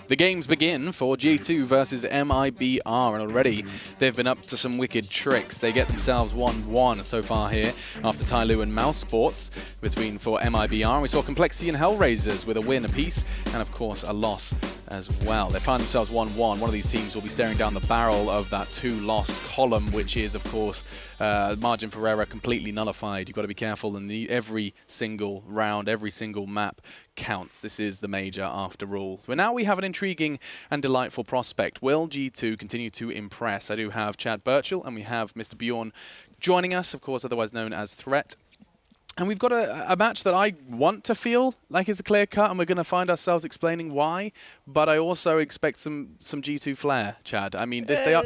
The games begin for G2 versus MiBR, and already they've been up to some wicked tricks. They get themselves 1-1 so far here after Tyloo and Mouse Sports for MiBR. We saw Complexity and Hellraisers with a win apiece, and of course a loss as well. They find themselves 1-1. One of these teams will be staring down the barrel of that 2-loss column, which is, of course, margin for error completely nullified. You've got to be careful, and every single round, every single map counts. This is the major after all. But now we have an intriguing and delightful prospect. Will G2 continue to impress? I do have Chad Birchall and we have Mr. Bjorn joining us, of course, otherwise known as Threat. And we've got a match that I want to feel like is a clear cut, and we're going to find ourselves explaining why. But I also expect some G2 flair, Chad. I mean, they are.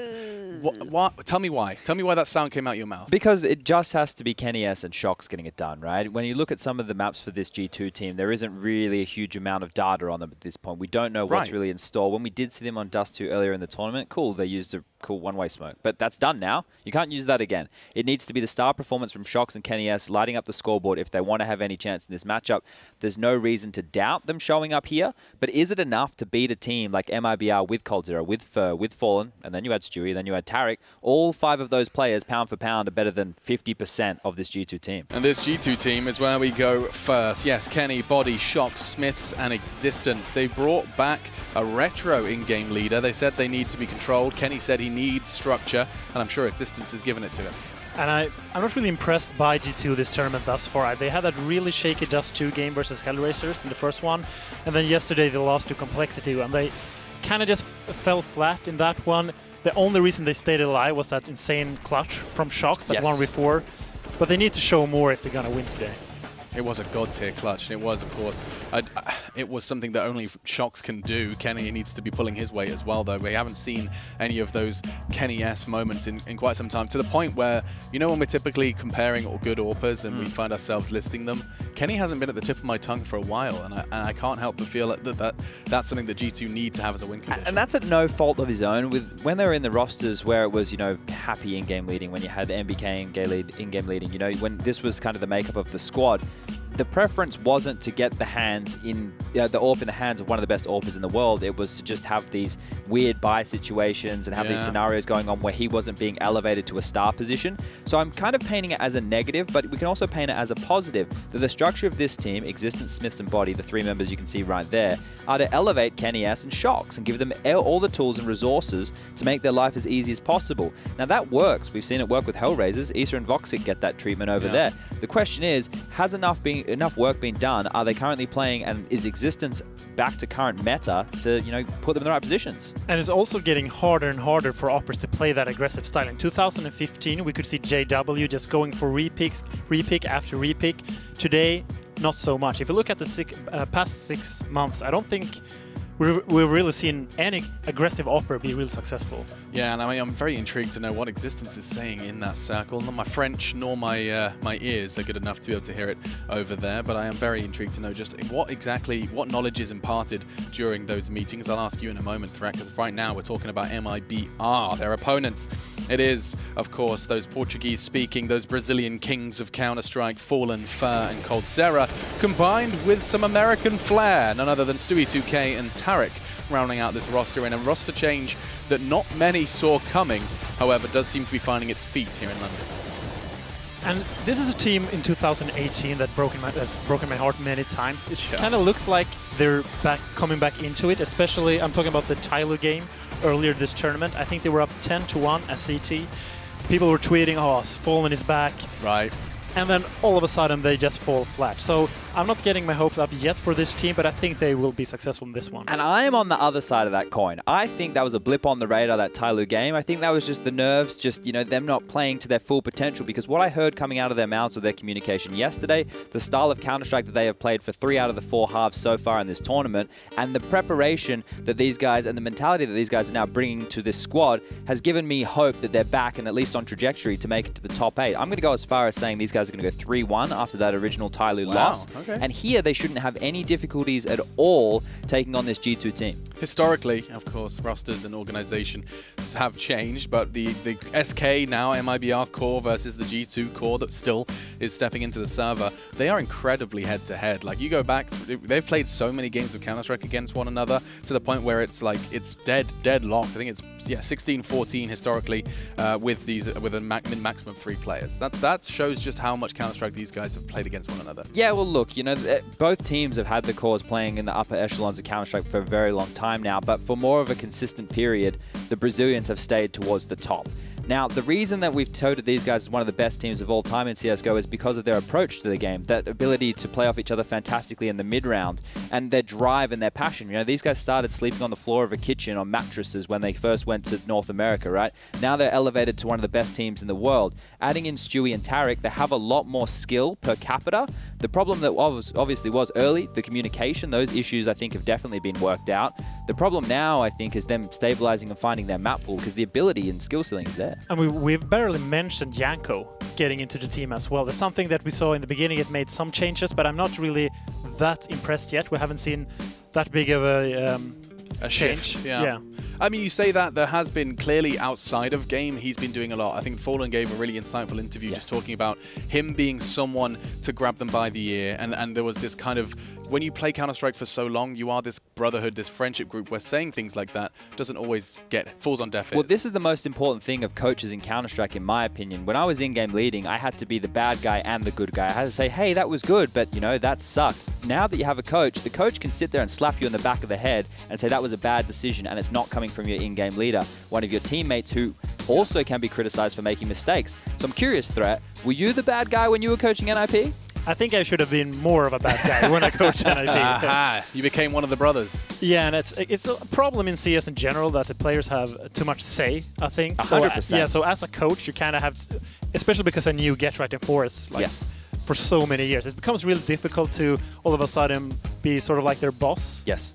Tell me why. Tell me why that sound came out your mouth. Because it just has to be Kenny S and Shox getting it done, right? When you look at some of the maps for this G2 team, there isn't really a huge amount of data on them at this point. We don't know what's really installed. When we did see them on Dust 2 earlier in the tournament, cool, they used a cool one-way smoke. But that's done now. You can't use that again. It needs to be the star performance from Shox and Kenny S lighting up the scoreboard if they want to have any chance in this matchup. There's no reason to doubt them showing up here, but is it enough to beat a team like MiBR with coldzera, with Fur, with Fallen, and then you had Stewie, then you had Tarek? All 5 of those players, pound for pound, are better than 50% of this G2 team. And this G2 team is where we go first. Yes, Kenny, Body, Shox, Smiths, and Existence. They brought back a retro in-game leader. They said they need to be controlled. Kenny said he needs structure, and I'm sure Existence has given it to him. And I'm not really impressed by G2 this tournament thus far. They had that really shaky Dust 2 game versus Hellraisers in the first one, and then yesterday they lost to Complexity, and they kind of just fell flat in that one. The only reason they stayed alive was that insane clutch from Shox at 1v4, but they need to show more if they're going to win today. It was a god-tier clutch, and it was, of course, it was something that only Shox can do. Kenny needs to be pulling his weight as well, though. We haven't seen any of those Kenny-esque moments in quite some time, to the point where, you know, when we're typically comparing good AWPers and we find ourselves listing them, Kenny hasn't been at the tip of my tongue for a while, and I can't help but feel that's something that G2 need to have as a win condition. And that's at no fault of his own. When they were in the rosters where it was, you know, happy in-game leading, when you had MBK in-game leading, you know, when this was kind of the makeup of the squad, the preference wasn't to get the hands in the AWP in the hands of one of the best AWPers in the world. It was to just have these weird buy situations and have these scenarios going on where he wasn't being elevated to a star position. So I'm kind of painting it as a negative, but we can also paint it as a positive. That the structure of this team, Existence, Smiths, and Body, the 3 members you can see right there, are to elevate Kenny S and Shox and give them all the tools and resources to make their life as easy as possible. Now that works. We've seen it work with Hellraisers. Esse and FACEIT get that treatment over there. The question is, has enough work been done? Are they currently playing, and is Existence back to current meta to, you know, put them in the right positions? And it's also getting harder and harder for AWPers to play that aggressive style. In 2015, we could see JW just going for repick after repick. Today, not so much. If you look at the past 6 months, I don't think we've really seen any aggressive AWPer be real successful. Yeah, and I mean, I'm very intrigued to know what Existence is saying in that circle. Not my French nor my my ears are good enough to be able to hear it over there, but I am very intrigued to know just what knowledge is imparted during those meetings. I'll ask you in a moment, Threat, because right now we're talking about MiBR, their opponents. It is, of course, those Portuguese-speaking, those Brazilian kings of Counter-Strike, Fallen, Fur, and coldzera, combined with some American flair, none other than Stewie 2K and Tarek, rounding out this roster in a roster change that not many saw coming, however, does seem to be finding its feet here in London. And this is a team in 2018 that's broken my heart many times. It kind of looks like they're coming back into it, especially, I'm talking about the Tyloo game earlier this tournament. I think they were up 10-1 as CT. People were tweeting, oh, Fallen is back. Right. And then all of a sudden they just fall flat. So I'm not getting my hopes up yet for this team, but I think they will be successful in this one. And I am on the other side of that coin. I think that was a blip on the radar, that Tyloo game. I think that was just the nerves, just, you know, them not playing to their full potential, because what I heard coming out of their mouths with their communication yesterday, the style of Counter-Strike that they have played for 3 out of the 4 halves so far in this tournament, and the preparation that these guys and the mentality that these guys are now bringing to this squad has given me hope that they're back and at least on trajectory to make it to the top 8. I'm going to go as far as saying these guys are going to go 3-1 after that original Tyloo loss. Okay. And here they shouldn't have any difficulties at all taking on this G2 team. historically, of course, rosters and organization have changed, but the SK now MIBR core versus the G2 core that still is stepping into the server, they are incredibly head-to-head. Like, you go back, they've played so many games of Counter-Strike against one another to the point where it's like, it's deadlocked. I think it's 16-14 historically with a maximum 3 players. That shows just how much Counter-Strike these guys have played against one another. Yeah, well, look, you know, both teams have had the cores playing in the upper echelons of Counter-Strike for a very long time now, but for more of a consistent period, the Brazilians have stayed towards the top. Now, the reason that we've touted these guys as one of the best teams of all time in CSGO is because of their approach to the game, that ability to play off each other fantastically in the mid-round, and their drive and their passion. You know, these guys started sleeping on the floor of a kitchen on mattresses when they first went to North America, right? Now they're elevated to one of the best teams in the world. Adding in Stewie and Tarek, they have a lot more skill per capita. The problem that obviously was early, the communication, those issues I think have definitely been worked out. The problem now, I think, is them stabilizing and finding their map pool, because the ability and skill ceiling is there. And we've barely mentioned Janko getting into the team as well. There's something that we saw in the beginning. It made some changes, but I'm not really that impressed yet. We haven't seen that big of a change. Shift, yeah. I mean, you say that there has been clearly outside of game, he's been doing a lot. I think Fallen gave a really insightful interview just talking about him being someone to grab them by the ear. And there was this kind of, when you play Counter-Strike for so long, you are this brotherhood, this friendship group where saying things like that doesn't always falls on deaf ears. Well, this is the most important thing of coaches in Counter-Strike, in my opinion. When I was in-game leading, I had to be the bad guy and the good guy. I had to say, hey, that was good, but, you know, that sucked. Now that you have a coach, the coach can sit there and slap you in the back of the head and say that was a bad decision, and it's not coming from your in-game leader, one of your teammates who also can be criticized for making mistakes. So I'm curious, Threat, were you the bad guy when you were coaching NIP? I think I should have been more of a bad guy when I coached NIP. Aha, you became one of the brothers. Yeah, and it's a problem in CS in general that the players have too much say, I think. 100%. So, yeah, so as a coach, you kind of have to, especially because I knew Get Right and Forest for so many years, it becomes really difficult to all of a sudden be sort of like their boss. Yes.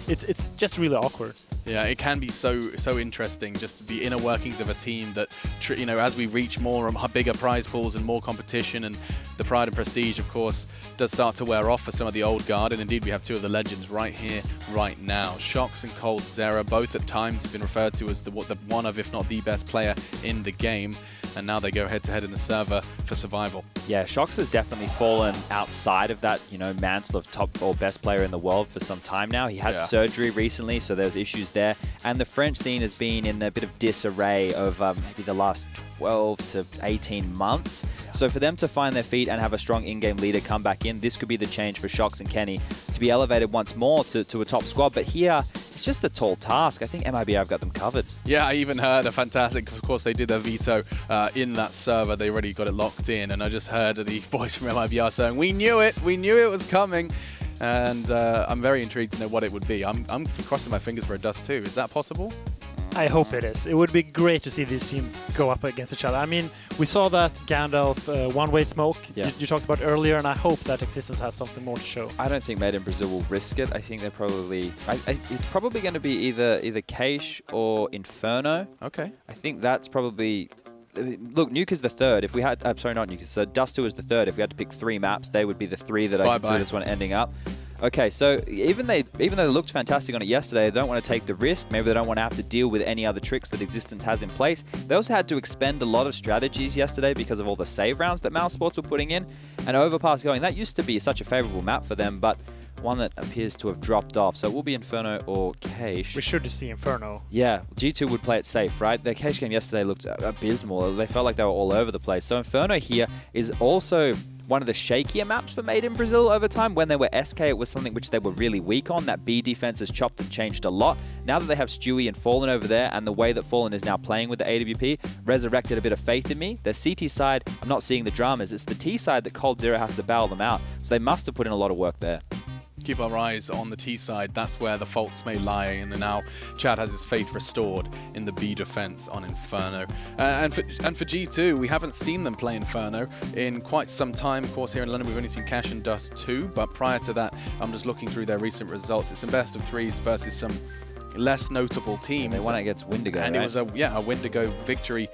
It's just really awkward. Yeah, it can be so interesting, just the inner workings of a team that, you know, as we reach more and bigger prize pools and more competition, and the pride and prestige, of course, does start to wear off for some of the old guard. And indeed, we have two of the legends right here, right now. Shox and coldzera, both at times have been referred to as the one of, if not the best player in the game. And now they go head-to-head in the server for survival. Yeah, Shox has definitely fallen outside of that, you know, mantle of top or best player in the world for some time now. He had surgery recently, so there's issues there. And the French scene has been in a bit of disarray of maybe the last 12 to 18 months. So for them to find their feet and have a strong in-game leader come back in, this could be the change for Shox and Kenny to be elevated once more to a top squad. But here, it's just a tall task. I think MiBR have got them covered. Yeah, I even heard a fantastic, of course, they did their veto in that server. They already got it locked in, and I just heard the boys from MiBR saying, we knew it was coming. And I'm very intrigued to know what it would be. I'm crossing my fingers for a Dust 2. Is that possible? I hope it is. It would be great to see these teams go up against each other. I mean, we saw that Gandalf one-way smoke you talked about earlier, and I hope that Existence has something more to show. I don't think Made in Brazil will risk it. I think they're probably... it's probably going to be either Cache or Inferno. Okay. I think that's probably... Look, Nuke is the third. If we had... sorry, not Nuke. So Dust 2 is the third. If we had to pick 3 maps, they would be the 3 that I consider this one ending up. Okay, so even though they looked fantastic on it yesterday, they don't want to take the risk. Maybe they don't want to have to deal with any other tricks that Existence has in place. They also had to expend a lot of strategies yesterday because of all the save rounds that mousesports were putting in. And Overpass going, that used to be such a favorable map for them, but one that appears to have dropped off. So it will be Inferno or Cache. We should see Inferno. Yeah, G2 would play it safe, right? Their Cache game yesterday looked abysmal. They felt like they were all over the place. So Inferno here is also one of the shakier maps for Made in Brazil over time. When they were SK, it was something which they were really weak on. That B defense has chopped and changed a lot. Now that they have Stewie and Fallen over there, and the way that Fallen is now playing with the AWP, resurrected a bit of faith in me. The CT side, I'm not seeing the dramas. It's the T side that coldzera has to bail them out. So they must have put in a lot of work there. Keep our eyes on the T side. That's where the faults may lie, and now Chad has his faith restored in the B defense on Inferno. And for G2, we haven't seen them play Inferno in quite some time. Of course, here in London, we've only seen Cache and Dust 2, but prior to that, I'm just looking through their recent results. It's in best of 3s versus some less notable teams. They won against Windigo, and right? it was a Windigo victory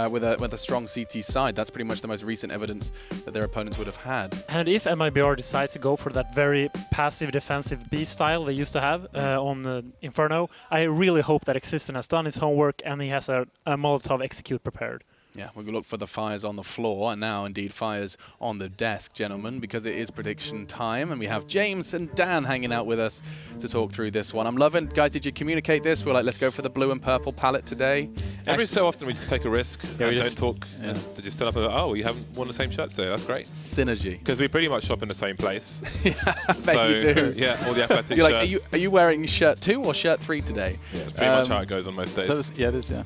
with a strong CT side. That's pretty much the most recent evidence that their opponents would have had. And if MiBR decides to go for that very passive defensive B style they used to have on Inferno, I really hope that Existence has done his homework and he has a Molotov execute prepared. Yeah, we will look for the fires on the floor, and now indeed fires on the desk, gentlemen, because it is prediction time, and we have James and Dan hanging out with us to talk through this one. I'm loving, guys, did you communicate this? We're like, let's go for the blue and purple palette today. Every so often we just take a risk and don't talk, yeah. and to just stand up and go, oh, you haven't worn the same shirt, so that's great. Synergy. Because we pretty much shop in the same place. Yeah, I bet so, you do. Yeah, all the athletic You're shirts. like, are you wearing shirt 2 or shirt 3 today? Yeah, it's pretty much how it goes on most days. So this, yeah, it is, yeah.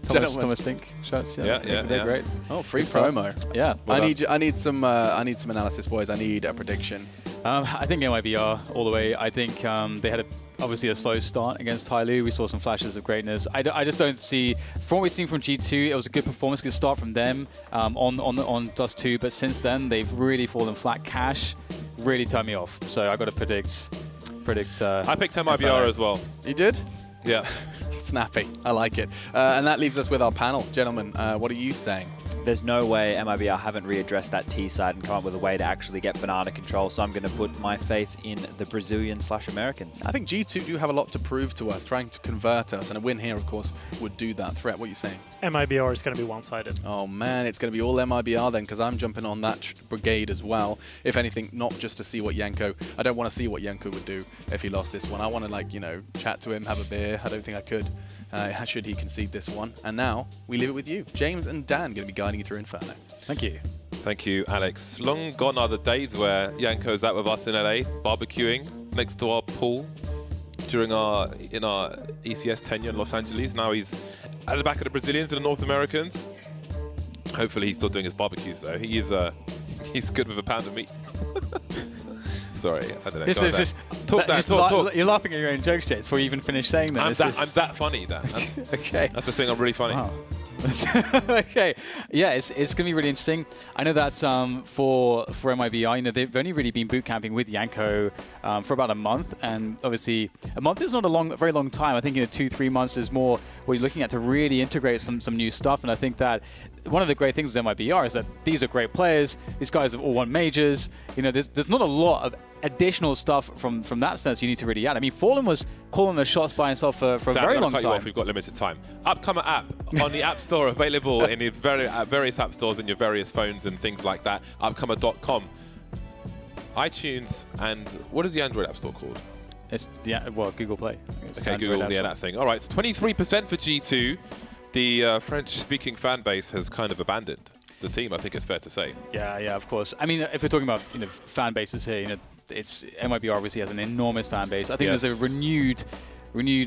Thomas Pink shirts, yeah. They're great. Oh, free Good stuff. promo. Yeah. Well I need some analysis, boys. I need a prediction. I think MiBR all the way. I think they had obviously a slow start against Tyloo. We saw some flashes of greatness. I just don't see, from what we've seen from G2, it was a good performance, good start from them on Dust 2, but since then they've really fallen flat. Cash really turned me off. So I got to predict. I picked MiBR as well. You did? Yeah. Snappy. I like it. And that leaves us with our panel. Gentlemen, what are you saying? There's no way MiBR haven't readdressed that T side and come up with a way to actually get banana control, so I'm going to put my faith in the Brazilian/Americans. I think G2 do have a lot to prove to us, trying to convert us, and a win here, of course, would do that. Threat, what are you saying? MiBR is going to be one-sided. Oh man, it's going to be all MiBR then, because I'm jumping on that brigade as well. If anything, not just to see what Yanko, I don't want to see what Yanko would do if he lost this one. I want to, like, you know, chat to him, have a beer. I don't think I could. Should he concede this one. And now, we leave it with you. James and Dan going to be guiding you through Inferno. Thank you. Thank you, Alex. Long gone are the days where Yanko's out with us in LA, barbecuing next to our pool during our ECS tenure in Los Angeles. Now he's at the back of the Brazilians and the North Americans. Hopefully he's still doing his barbecues though. He's good with a pound of meat. Sorry, I don't know. Talk. You're laughing at your own jokes, Jay, before you even finish saying them. I'm that funny, Dan. Okay. That's the thing, I'm really funny. Wow. Okay, yeah, it's going to be really interesting. I know that for MiBR, you know, they've only really been boot camping with Yanko for about a month, and obviously a month is not a very long time. I think 2-3 months is more what you're looking at to really integrate some new stuff. And I think that one of the great things with MiBR is that these are great players. These guys have all won majors. You know, there's not a lot of additional stuff from that sense you need to really add. I mean, Fallen was calling the shots by himself for a very long time. Off. We've got limited time. Upcomer app on the App Store, available in the various app stores in your various phones and things like that. Upcomer.com. iTunes, and what is the Android App Store called? It's Google Play. Okay, Google, that thing. All right, so 23% for G2. The French-speaking fan base has kind of abandoned the team, I think it's fair to say. Yeah, of course. I mean, if we're talking about fan bases here, it's MiBR obviously has an enormous fan base. I think there's a renewed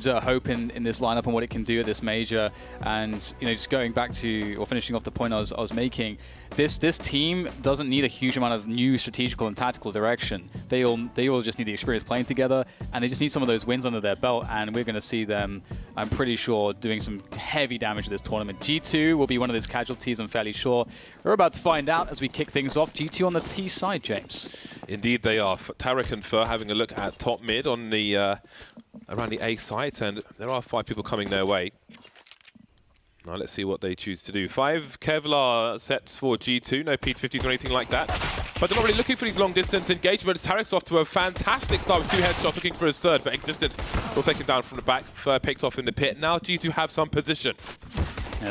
hope in this lineup and what it can do at this major. And just going back to, or finishing off the point I was making, this team doesn't need a huge amount of new strategical and tactical direction. They all just need the experience playing together, and they just need some of those wins under their belt. And we're going to see them, I'm pretty sure, doing some heavy damage at this tournament. G2 will be one of those casualties, I'm fairly sure. We're about to find out as we kick things off. G2 on the T side, James. Indeed they are. Tarek and Fur having a look at top mid on the around the A site, and there are 5 people coming their way. Now let's see what they choose to do. 5 Kevlar sets for G2, no P50s or anything like that. But they're not really looking for these long distance engagements. Tarek's off to a fantastic start with 2 headshots, looking for his third, but Existence will take him down from the back. Fur picked off in the pit. Now G2 have some position.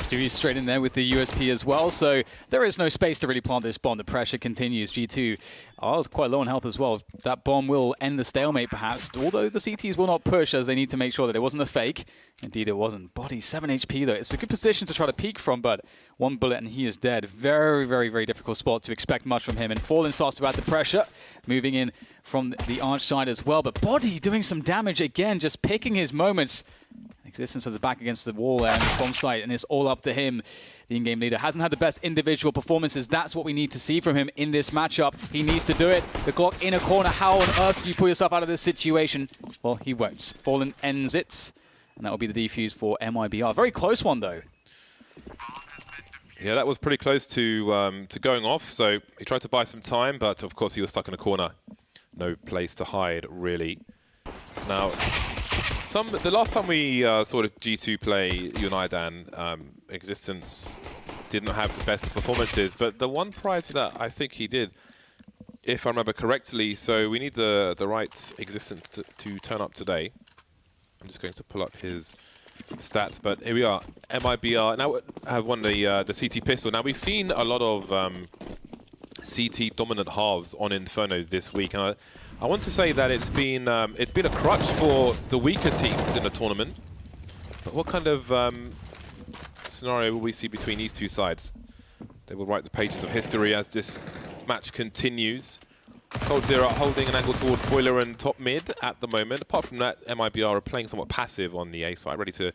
Stevie straight in there with the USP as well, so there is no space to really plant this bomb. The pressure continues. G2 are quite low on health as well. That bomb will end the stalemate perhaps, although the CTs will not push as they need to make sure that it wasn't a fake. Indeed it wasn't. Body 7 HP though. It's a good position to try to peek from, but 1 bullet and he is dead. Very, very, very difficult spot to expect much from him. And Fallen starts to add the pressure, moving in from the arch side as well. But Body doing some damage again, just picking his moments. Existence has his back against the wall there on this bomb site, and it's all up to him. The in-game leader hasn't had the best individual performances. That's what we need to see from him in this matchup. He needs to do it. The Glock in a corner. How on earth do you pull yourself out of this situation? Well, he won't. Fallen ends it, and that will be the defuse for MiBR. Very close one, though. Yeah, that was pretty close to going off, so he tried to buy some time, but of course he was stuck in a corner. No place to hide, really. Now, The last time we saw G2 play, you and I, Dan, Existence didn't have the best performances, but the one prior to that, I think he did, if I remember correctly. So we need the right Existence to turn up today. I'm just going to pull up his stats, but here we are. MiBR now have won the CT pistol. Now we've seen a lot of CT dominant halves on Inferno this week, and I want to say that it's been a crutch for the weaker teams in the tournament. But what kind of scenario will we see between these two sides? They will write the pages of history as this match continues. coldzera holding an angle towards Boiler and top mid at the moment. Apart from that, MiBR are playing somewhat passive on the A side, ready to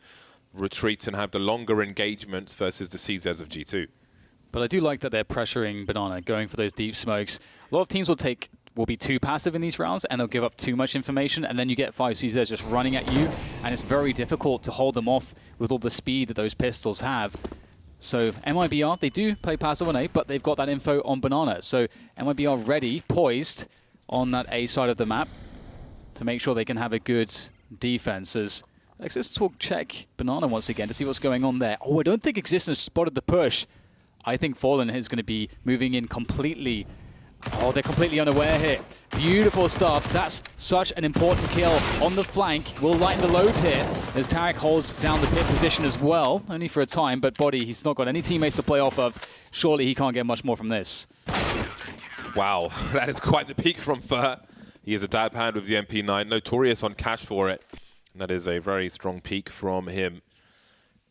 retreat and have the longer engagements versus the CZs of G2. But I do like that they're pressuring Banana, going for those deep smokes. A lot of teams will be too passive in these rounds, and they'll give up too much information, and then you get 5 CZs just running at you, and it's very difficult to hold them off with all the speed that those pistols have. So MiBR, they do play passive on A, but they've got that info on Banana. So MiBR ready, poised on that A side of the map to make sure they can have a good defense. As Existence will check Banana once again to see what's going on there. Oh, I don't think Existence spotted the push. I think Fallen is going to be moving in completely. Oh, they're completely unaware here. Beautiful stuff. That's such an important kill on the flank. Will lighten the load here as Tarek holds down the pit position as well. Only for a time, but Body, he's not got any teammates to play off of. Surely he can't get much more from this. Wow, that is quite the peak from Fer. He is a dab hand with the MP9, notorious on cash for it. And that is a very strong peak from him.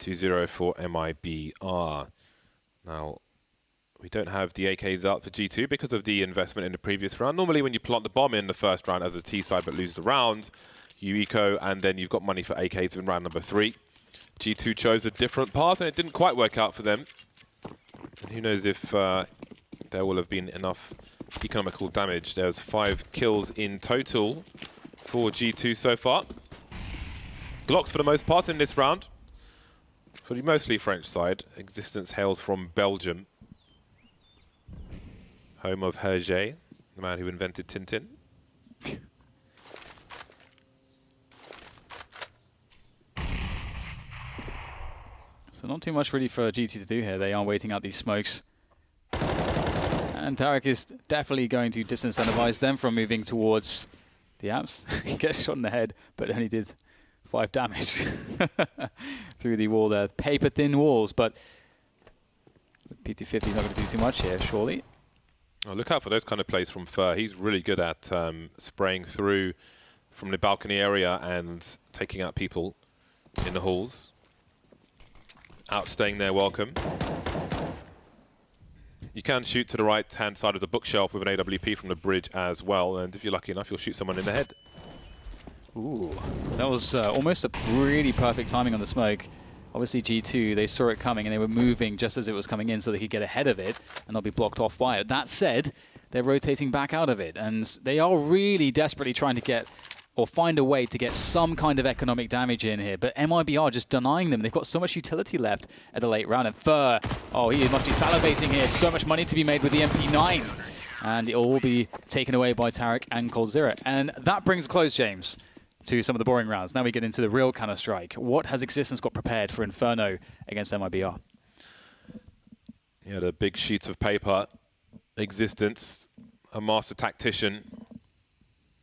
2-0 for MiBR. Now, we don't have the AKs out for G2 because of the investment in the previous round. Normally when you plant the bomb in the first round as a T side but lose the round, you eco and then you've got money for AKs in round number 3. G2 chose a different path and it didn't quite work out for them. And who knows if there will have been enough economical damage. There's 5 kills in total for G2 so far. Glocks for the most part in this round. For the mostly French side, Existence hails from Belgium. Home of Hergé, the man who invented Tintin. So not too much really for GT to do here. They are waiting out these smokes. And Tarek is definitely going to disincentivize them from moving towards the apps. He gets shot in the head, but only did 5 damage through the wall there. Paper-thin walls, but PT50 is not going to do too much here, surely. Oh, look out for those kind of plays from Fer. He's really good at spraying through from the balcony area and taking out people in the halls. Outstaying their welcome. You can shoot to the right-hand side of the bookshelf with an AWP from the bridge as well, and if you're lucky enough, you'll shoot someone in the head. Ooh, that was almost a really perfect timing on the smoke. Obviously G2, they saw it coming and they were moving just as it was coming in so they could get ahead of it and not be blocked off by it. That said, they're rotating back out of it and they are really desperately trying to get or find a way to get some kind of economic damage in here. But MiBR just denying them. They've got so much utility left at the late round. And Fer, oh, he must be salivating here. So much money to be made with the MP9. And it will all be taken away by Tarek and coldzera. And that brings a close, James, to some of the boring rounds. Now we get into the real Counter-Strike. What has Existence got prepared for Inferno against MiBR? Yeah, the big sheets of paper. Existence, a master tactician.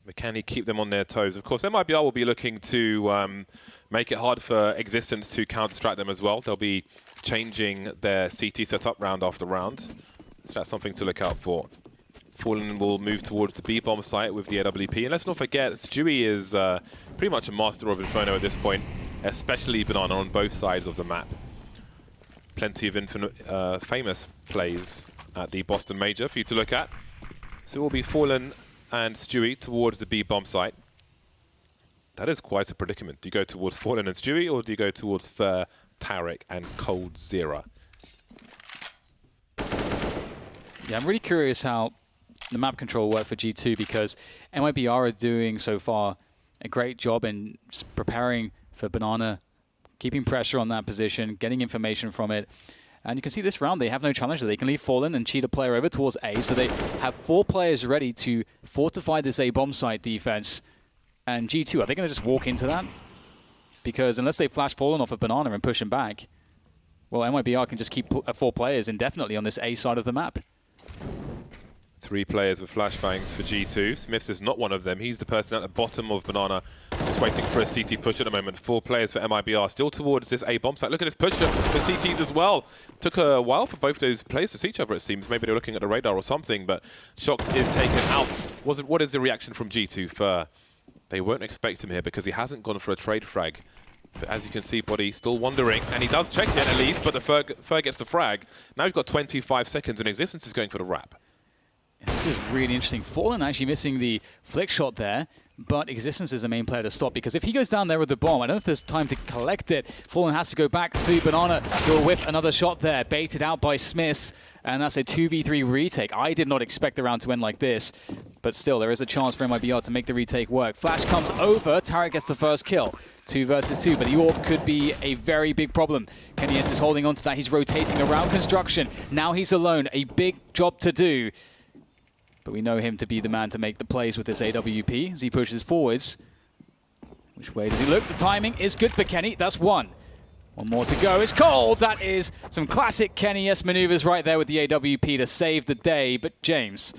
But can he keep them on their toes? Of course, MiBR will be looking to make it hard for Existence to counter-strike them as well. They'll be changing their CT setup round after round. So that's something to look out for. Fallen will move towards the B-bomb site with the AWP. And let's not forget, Stewie is pretty much a master of Inferno at this point, especially Banana on both sides of the map. Plenty of famous plays at the Boston Major for you to look at. So it will be Fallen and Stewie towards the B-bomb site. That is quite a predicament. Do you go towards Fallen and Stewie, or do you go towards Fer, Tarek, and coldzera? Yeah, I'm really curious how the map control work for G2 because MiBR are doing so far a great job in preparing for Banana, keeping pressure on that position, getting information from it. And you can see this round, they have no challenger. They can leave Fallen and cheat a player over towards A. So they have 4 players ready to fortify this A bomb site defense. And G2, are they going to just walk into that? because unless they flash Fallen off of Banana and push him back, well, MiBR can just keep 4 players indefinitely on this A side of the map. 3 players with flashbangs for G2. Smiths is not one of them. He's the person at the bottom of Banana, just waiting for a CT push at the moment. 4 players for MiBR, still towards this A bomb site. Look at this push for CTs as well. Took a while for both those players to see each other, it seems. Maybe they're looking at the radar or something, but Shox is taken out. What is the reaction from G2 for? They won't expect him here because he hasn't gone for a trade frag. But as you can see, Body still wondering, and he does check it at least, but the Fer gets the frag. Now he's got 25 seconds, and Existence is going for the wrap. This is really interesting. Fallen actually missing the flick shot there, but Existence is the main player to stop, because if he goes down there with the bomb, I don't know if there's time to collect it. Fallen has to go back to Banana. He'll whip another shot there, baited out by Smiths, and that's a 2v3 retake. I did not expect the round to end like this, but still, there is a chance for MiBR to make the retake work. Flash comes over, Tarek gets the first kill. 2 versus 2, but the AWP could be a very big problem. Esse is holding on to that. He's rotating around construction. Now he's alone, a big job to do. But we know him to be the man to make the plays with this AWP as he pushes forwards. Which way does he look? The timing is good for Kenny. That's 1. 1 more to go. It's cold. That is some classic Kenny-esque maneuvers right there with the AWP to save the day. But James,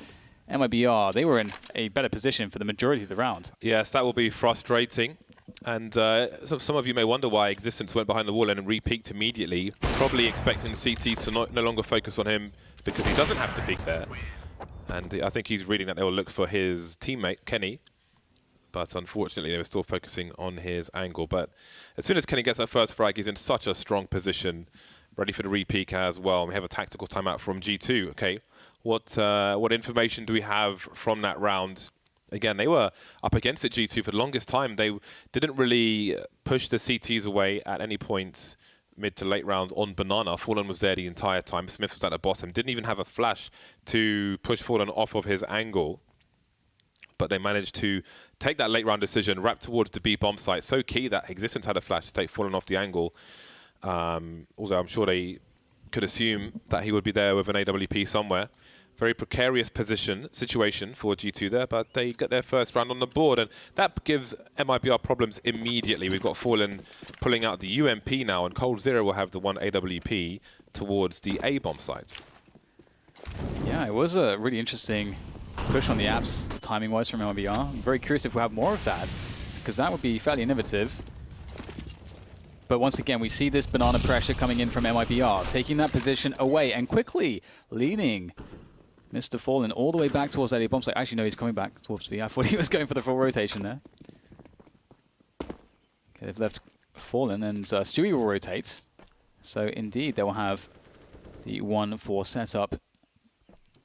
MiBR, they were in a better position for the majority of the round. Yes, that will be frustrating. And some of you may wonder why Existence went behind the wall and re-peeked immediately, probably expecting the CTs to no longer focus on him because he doesn't have to peek there. And I think he's reading that they will look for his teammate, Kenny. But unfortunately, they were still focusing on his angle. But as soon as Kenny gets that first frag, he's in such a strong position, ready for the re-peek as well. We have a tactical timeout from G2. Okay, what information do we have from that round? Again, they were up against it, G2, for the longest time. They didn't really push the CTs away at any point mid to late round on Banana. Fallen was there the entire time. Smith was at the bottom. Didn't even have a flash to push Fallen off of his angle. But they managed to take that late round decision, wrap towards the B bomb site. So key that Existence had a flash to take Fallen off the angle. Although I'm sure they could assume that he would be there with an AWP somewhere. Very precarious situation for G2 there, but they get their first round on the board, and that gives MiBR problems immediately. We've got Fallen pulling out the UMP now, and Cold0 will have the 1 AWP towards the A bomb site. Yeah, it was a really interesting push on the apps, timing-wise, from MiBR. I'm very curious if we'll have more of that, because that would be fairly innovative. But once again, we see this Banana pressure coming in from MiBR, taking that position away and quickly leading Mr. Fallen all the way back towards that A bomb site. Actually, no, he's coming back towards B. I thought he was going for the full rotation there. Okay, they've left Fallen, and Stewie will rotate. So indeed, they will have the 1-4 setup.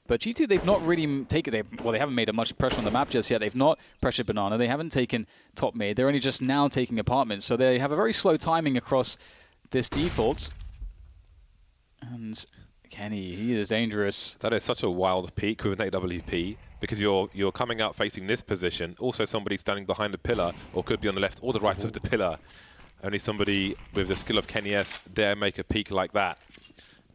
But G2, they've not really taken... Well, they haven't made much pressure on the map just yet. They've not pressured Banana. They haven't taken top mid. They're only just now taking apartments. So they have a very slow timing across this default. And Kenny, he is dangerous. That is such a wild peak with an AWP, because you're coming out facing this position. Also, somebody standing behind the pillar, or could be on the left or the right of the pillar. Only somebody with the skill of Kenny S dare make a peak like that.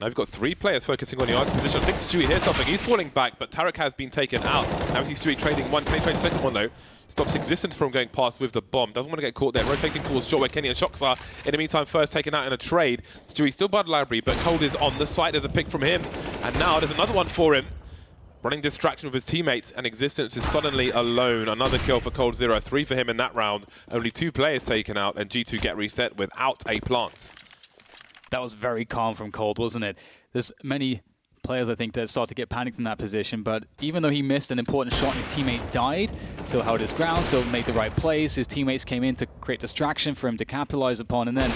Now we've got 3 players focusing on the arc position. I think Stewie hears something. He's falling back, but Tarek has been taken out. Now we see Stewie trading 1. Can he trade the second one, though? Stops Existence from going past with the bomb. Doesn't want to get caught there. Rotating towards short where Kenny and Shox are. In the meantime, first taken out in a trade. Stewie still by the library, but Cold is on the side. There's a pick from him. And now there's another one for him. Running distraction with his teammates, and Existence is suddenly alone. Another kill for Cold0. 3 for him in that round. Only 2 players taken out, and G2 get reset without a plant. That was very calm from Cold, wasn't it? There's many players, I think, that start to get panicked in that position, but even though he missed an important shot and his teammate died, still held his ground, still made the right plays. His teammates came in to create distraction for him to capitalize upon, and then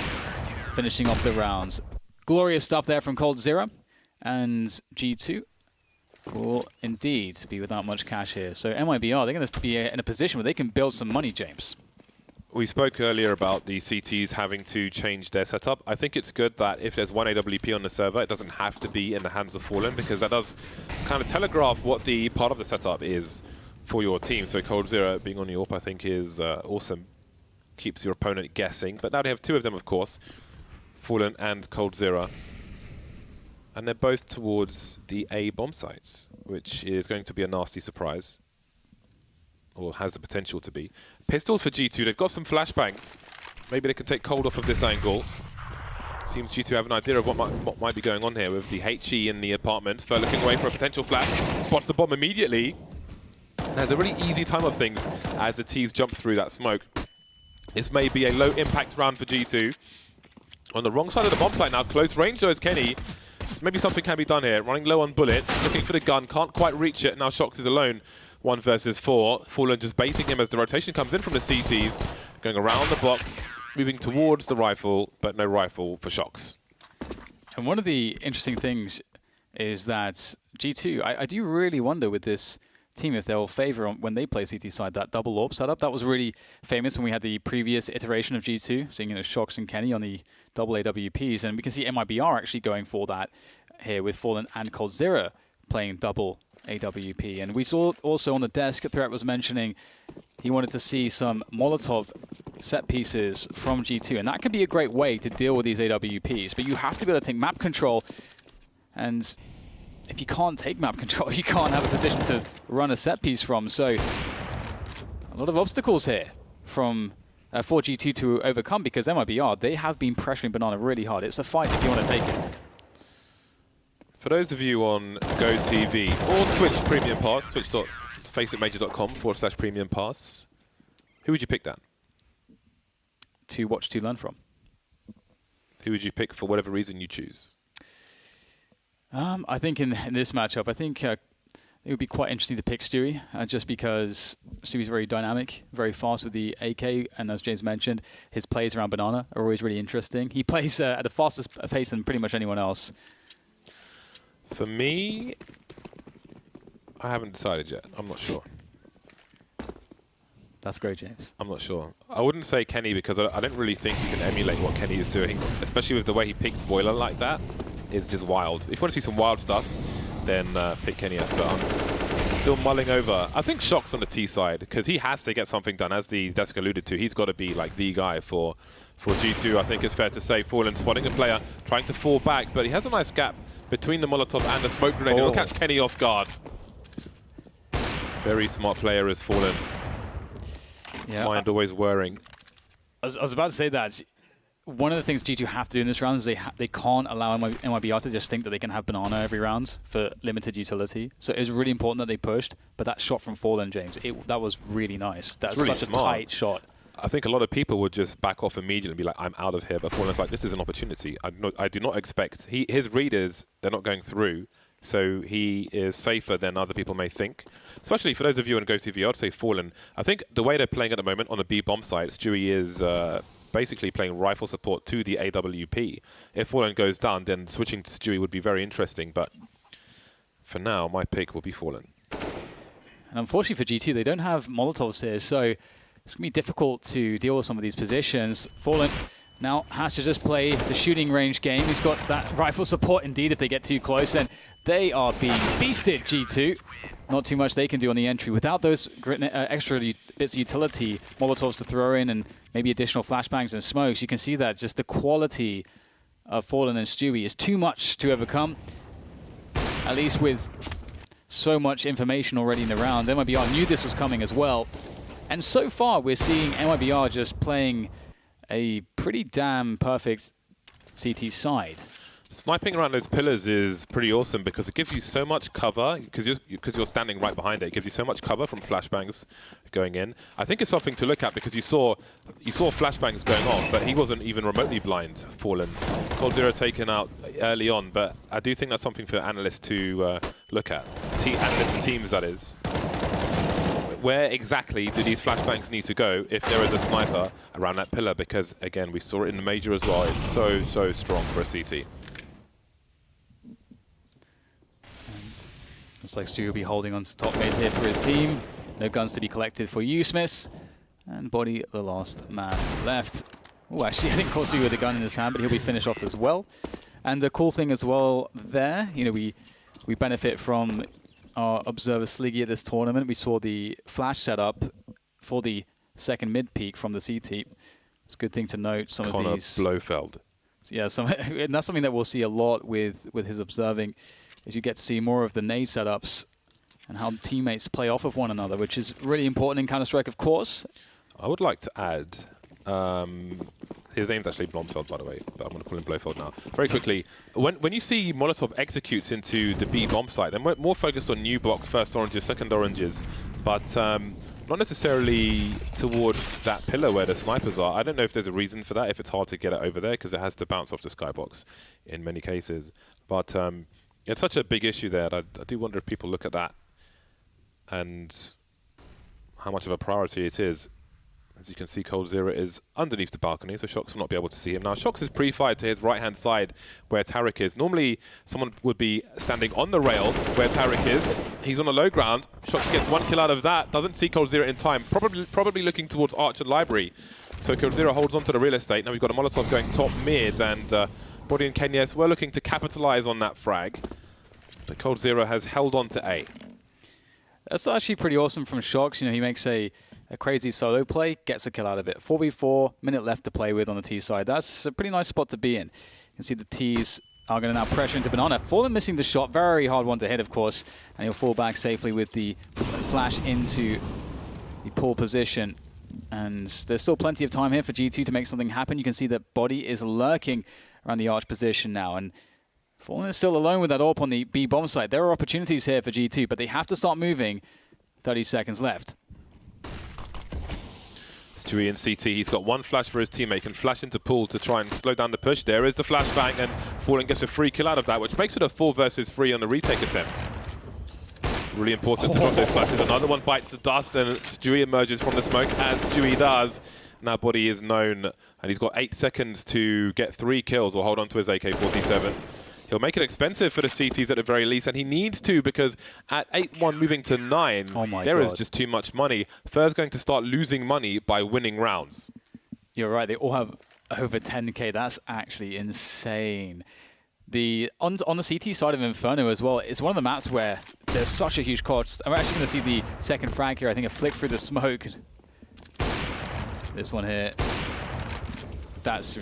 finishing off the rounds. Glorious stuff there from Cold0, and G2 will indeed be without much cash here. So MiBR, they're going to be in a position where they can build some money, James. We spoke earlier about the CTs having to change their setup. I think it's good that if there's 1 AWP on the server, it doesn't have to be in the hands of Fallen, because that does kind of telegraph what the part of the setup is for your team. So Cold0 being on the AWP, I think, is awesome. Keeps your opponent guessing. But now they have 2 of them, of course, Fallen and Cold0. And they're both towards the A bomb sites, which is going to be a nasty surprise. Or has the potential to be. Pistols for G2, they've got some flashbangs. Maybe they can take cold off of this angle. Seems G2 have an idea of what might be going on here with the HE in the apartment. Fer looking away for a potential flash. Spots the bomb immediately. And has a really easy time of things as the T's jump through that smoke. This may be a low impact round for G2. On the wrong side of the bomb site now, close range though is Kenny. So maybe something can be done here. Running low on bullets, looking for the gun, can't quite reach it. Now Shox is alone, 1 versus 4. Fallen just baiting him as the rotation comes in from the CTs. Going around the box, moving towards the rifle, but no rifle for Shox. And one of the interesting things is that G2, I do really wonder with this team if they'll favor when they play CT side that double AWP setup. That was really famous when we had the previous iteration of G2, seeing Shox and Kenny on the double AWPs, and we can see MiBR actually going for that here with Fallen and coldzera playing double AWP. And we saw also on the desk, Threat was mentioning he wanted to see some Molotov set pieces from G2, and that could be a great way to deal with these AWPs, but you have to be able to take map control, and if you can't take map control, you can't have a position to run a set piece from. So a lot of obstacles here from for G2 to overcome, because MiBR, they have been pressuring Banana really hard. It's a fight if you want to take it. For those of you on GoTV or Twitch Premium Pass, twitch.faceitmajor.com/Premium Pass, who would you pick, Dan? To watch, to learn from. Who would you pick for whatever reason you choose? I think in this matchup, I think it would be quite interesting to pick Stewie, just because Stewie's very dynamic, very fast with the AK, and as James mentioned, his plays around Banana are always really interesting. He plays at the fastest pace than pretty much anyone else. For me, I haven't decided yet. I'm not sure. That's great, James. I'm not sure. I wouldn't say Kenny because I don't really think you can emulate what Kenny is doing, especially with the way he picks Boiler like that. It's just wild. If you want to see some wild stuff, then pick Kenny as well. Still mulling over. I think Shox on the T side, because he has to get something done, as the desk alluded to. He's got to be like the guy for G2, I think it's fair to say. Fallen spotting a player, trying to fall back, but he has a nice gap between the Molotov and the smoke grenade. It'll catch Kenny off guard. Very smart player is Fallen. Yeah, Mind always whirring. I was about to say that. One of the things G2 have to do in this round is they can't allow MiBR to just think that they can have Banana every round for limited utility. So it was really important that they pushed, but that shot from Fallen, James, that was really nice. That's really such smart. A tight shot. I think a lot of people would just back off immediately and be like, I'm out of here. But Fallen's like, this is an opportunity. I do not expect. His readers, they're not going through. So he is safer than other people may think. Especially for those of you on GoTV, I'd say Fallen. I think the way they're playing at the moment on the B bomb site, Stewie is basically playing rifle support to the AWP. If Fallen goes down, then switching to Stewie would be very interesting. But for now, my pick will be Fallen. And unfortunately for G2, they don't have Molotovs here, so it's going to be difficult to deal with some of these positions. Fallen now has to just play the shooting range game. He's got that rifle support indeed if they get too close, and they are being beasted, G2. Not too much they can do on the entry. Without those extra bits of utility, Molotovs to throw in, and maybe additional flashbangs and smokes, you can see that just the quality of Fallen and Stewie is too much to overcome, at least with so much information already in the rounds. MiBR knew this was coming as well. And so far, we're seeing MiBR just playing a pretty damn perfect CT side. Sniping around those pillars is pretty awesome because it gives you so much cover, because you're standing right behind it. It gives you so much cover from flashbangs going in. I think it's something to look at because you saw flashbangs going on, but he wasn't even remotely blind, Fallen. coldzera taken out early on, but I do think that's something for analysts to look at. Analysts for teams, that is. Where exactly do these flashbangs need to go if there is a sniper around that pillar? Because, again, we saw it in the major as well. It's so, so strong for a CT. Looks like Stu will be holding on to top mid here for his team. No guns to be collected for you, Smith. And Body, the last man left. Oh, actually, I think coldzera with a gun in his hand, but he'll be finished off as well. And the cool thing as well there, you know, we benefit from our observer Sliggy at this tournament. We saw the flash setup for the second mid peak from the CT. It's a good thing to note. Some Connor of these Blofeld. Yeah, and that's something that we'll see a lot with his observing, is you get to see more of the nade setups and how teammates play off of one another, which is really important in Counter-Strike, of course. I would like to add, His name's actually Blomfeld, by the way, but I'm going to call him Blofeld now. Very quickly, when you see Molotov executes into the B bomb site, they're more focused on new blocks, first oranges, second oranges, but not necessarily towards that pillar where the snipers are. I don't know if there's a reason for that, if it's hard to get it over there, because it has to bounce off the skybox in many cases. But it's such a big issue there. I do wonder if people look at that and how much of a priority it is. As you can see, coldzera is underneath the balcony, so Shox will not be able to see him. Now, Shox is pre-fired to his right-hand side where Tariq is. Normally, someone would be standing on the rail where Tariq is. He's on the low ground. Shox gets 1 kill out of that, doesn't see coldzera in time, probably looking towards Archer Library. So coldzera holds onto the real estate. Now we've got a Molotov going top mid, and Body and Kenyes were looking to capitalize on that frag. But coldzera has held on to A. That's actually pretty awesome from Shox. You know, he makes a crazy solo play, gets a kill out of it. 4v4, minute left to play with on the T side. That's a pretty nice spot to be in. You can see the Ts are going to now pressure into Banana. Fallen missing the shot, very hard one to hit, of course, and he'll fall back safely with the flash into the pole position. And there's still plenty of time here for G2 to make something happen. You can see that Body is lurking around the arch position now, and Fallen is still alone with that AWP on the B bomb site. There are opportunities here for G2, but they have to start moving. 30 seconds left. Stewie in CT, he's got one flash for his teammate, can flash into pool to try and slow down the push. There is the flashbang, and Fallen gets a free kill out of that, which makes it a 4 versus 3 on the retake attempt. Really important to drop those flashes. Another one bites the dust, and Stewie emerges from the smoke, as Stewie does. Now Body is known, and he's got 8 seconds to get 3 kills or hold on to his AK-47. He'll make it expensive for the CTs at the very least, and he needs to, because at 8-1 moving to 9, there is just too much money. Fur's going to start losing money by winning rounds. You're right, they all have over 10k. That's actually insane. On the CT side of Inferno as well, it's one of the maps where there's such a huge cost. I'm actually going to see the second frag here. I think a flick through the smoke. This one here. That's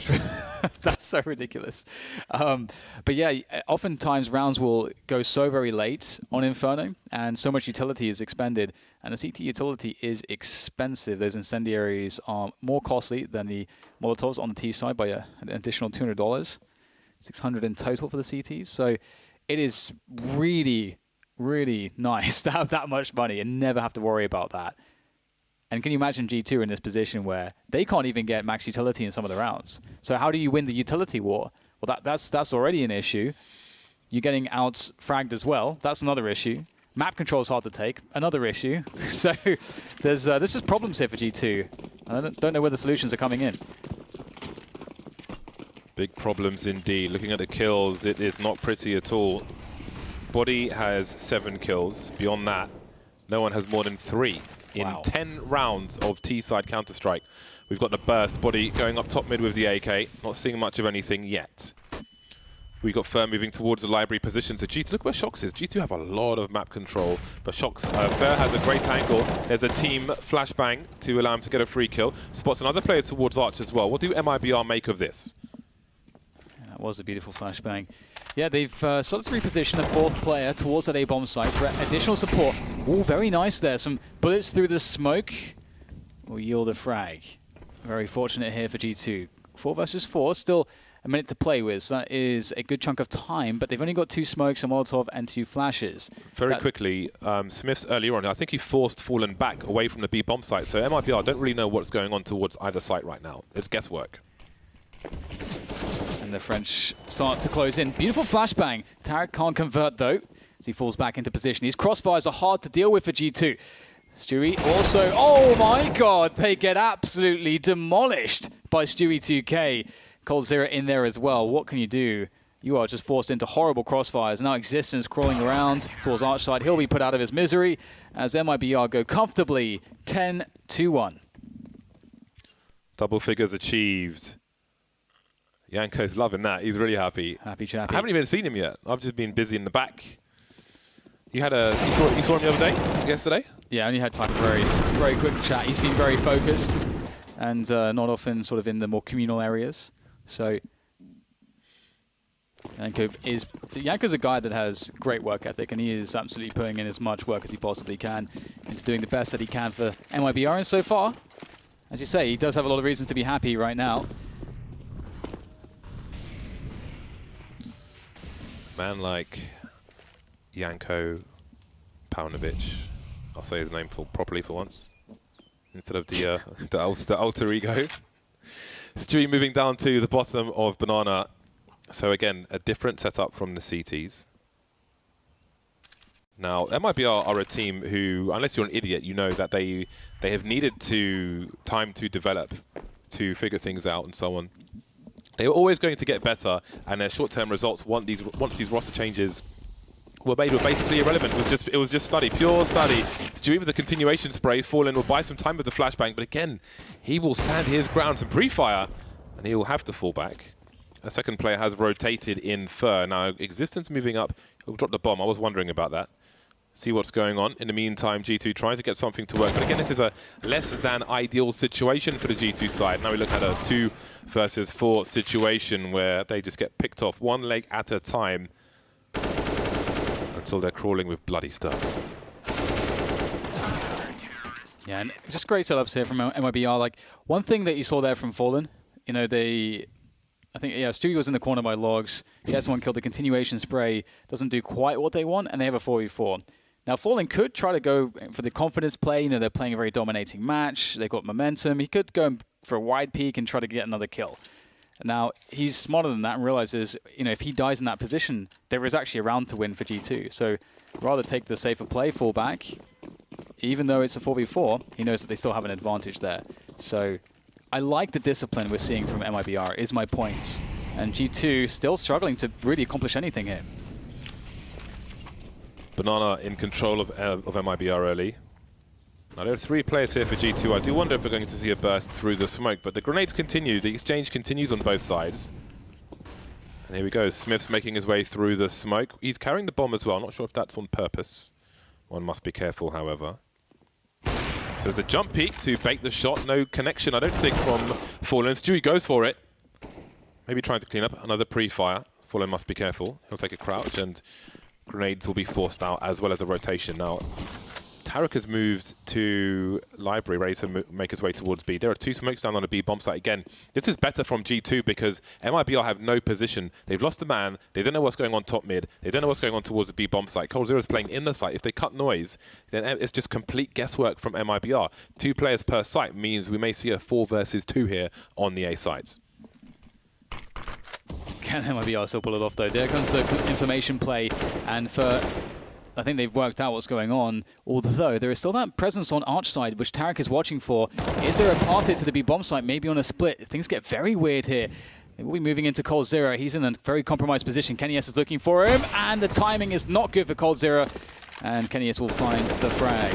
that's so ridiculous. But yeah, oftentimes rounds will go so very late on Inferno, and so much utility is expended, and the CT utility is expensive. Those incendiaries are more costly than the Molotovs on the T side by an additional $200. 600 in total for the CTs. So it is really, really nice to have that much money and never have to worry about that. And can you imagine G2 in this position where they can't even get max utility in some of the rounds? So how do you win the utility war? Well, that's already an issue. You're getting out-fragged as well. That's another issue. Map control is hard to take. Another issue. So there's just problems here for G2. I don't know where the solutions are coming in. Big problems indeed. Looking at the kills, it is not pretty at all. Body has 7 kills. Beyond that, no one has more than 3 in 10 rounds of T-side Counter-Strike. We've got the burst. Body going up top mid with the AK. Not seeing much of anything yet. We've got Fer moving towards the library position. So G2, look where Shox is. G2 have a lot of map control, but Shox, Fer has a great angle. There's a team flashbang to allow him to get a free kill. Spots another player towards Arch as well. What do MiBR make of this? That was a beautiful flashbang. Yeah, they've started to reposition the 4th player towards that A-bomb site for additional support. Oh, very nice there. Some bullets through the smoke will yield a frag. Very fortunate here for G2. 4 versus 4, still a minute to play with. So that is a good chunk of time, but they've only got 2 smokes, a Molotov, and 2 flashes. Very quickly, Smith's earlier on, I think he forced Fallen back away from the B-bomb site. So MiBR don't really know what's going on towards either site right now. It's guesswork. And the French start to close in. Beautiful flashbang. Tariq can't convert, though, as he falls back into position. These crossfires are hard to deal with for G2. Stewie also... Oh, my God! They get absolutely demolished by Stewie 2K. coldzera in there as well. What can you do? You are just forced into horrible crossfires. Now Existence crawling around towards Arch side. He'll be put out of his misery as MiBR go comfortably 10-1. Double figures achieved. Yanko's loving that. He's really happy. Happy chappy. I haven't even seen him yet. I've just been busy in the back. You saw him the other day? Yesterday? Yeah, I only had time for very quick chat. He's been very focused and not often sort of in the more communal areas. So Yanko's a guy that has great work ethic, and he is absolutely putting in as much work as he possibly can into doing the best that he can for MiBR. And so far, as you say, he does have a lot of reasons to be happy right now. Man like Janko Paunovic, I'll say his name properly for once, instead of the alter ego. Stewie moving down to the bottom of Banana. So again, a different setup from the CTs. Now, MiBR are a team who, unless you're an idiot, you know that they have needed time to develop, to figure things out and so on. They were always going to get better, and their short-term results once these roster changes were made were basically irrelevant. It was just study, pure study. Stewie with the continuation spray, Fallen will buy some time with the flashbang, but again, he will stand his ground, some pre-fire, and he will have to fall back. A second player has rotated in Fur. Now, Existence moving up, he'll drop the bomb. I was wondering about that. See what's going on. In the meantime, G2 trying to get something to work. But again, this is a less than ideal situation for the G2 side. Now we look at a 2 versus 4 situation where they just get picked off one leg at a time until they're crawling with bloody stubs. Yeah, and just great setups here from MiBR. Like, one thing that you saw there from Fallen, you know, I think, yeah, Stewie was in the corner by Logs. He has one kill. The continuation spray doesn't do quite what they want, and they have a 4v4. Now, Fallen could try to go for the confidence play. You know, they're playing a very dominating match. They've got momentum. He could go for a wide peek and try to get another kill. Now, he's smarter than that and realizes, you know, if he dies in that position, there is actually a round to win for G2. So, rather take the safer play, fall back. Even though it's a 4v4, he knows that they still have an advantage there. So, I like the discipline we're seeing from MiBR, is my point. And G2 still struggling to really accomplish anything here. Banana in control of MiBR early. Now there are 3 players here for G2. I do wonder if we're going to see a burst through the smoke, but the grenades continue. The exchange continues on both sides. And here we go. Smith's making his way through the smoke. He's carrying the bomb as well. Not sure if that's on purpose. One must be careful, however. So there's a jump peek to bait the shot. No connection, I don't think, from Fallen. Stewie goes for it. Maybe trying to clean up. Another pre-fire. Fallen must be careful. He'll take a crouch, and grenades will be forced out, as well as a rotation. Now, Tarek has moved to Library, ready to make his way towards B. There are 2 smokes down on a B bomb site again. This is better from G2 because MiBR have no position. They've lost a man. They don't know what's going on top mid. They don't know what's going on towards the B bomb site. coldzera is playing in the site. If they cut noise, then it's just complete guesswork from MiBR. 2 players per site means we may see a 4 versus 2 here on the A sides. Can MiBR still pull it off, though? There comes the information play, and I think they've worked out what's going on, although there is still that presence on Arch side, which Tarek is watching for. Is there a path here to the B bomb site, maybe on a split? Things get very weird here. They will be moving into coldzera. He's in a very compromised position. kennyS is looking for him, and the timing is not good for coldzera, and kennyS will find the frag.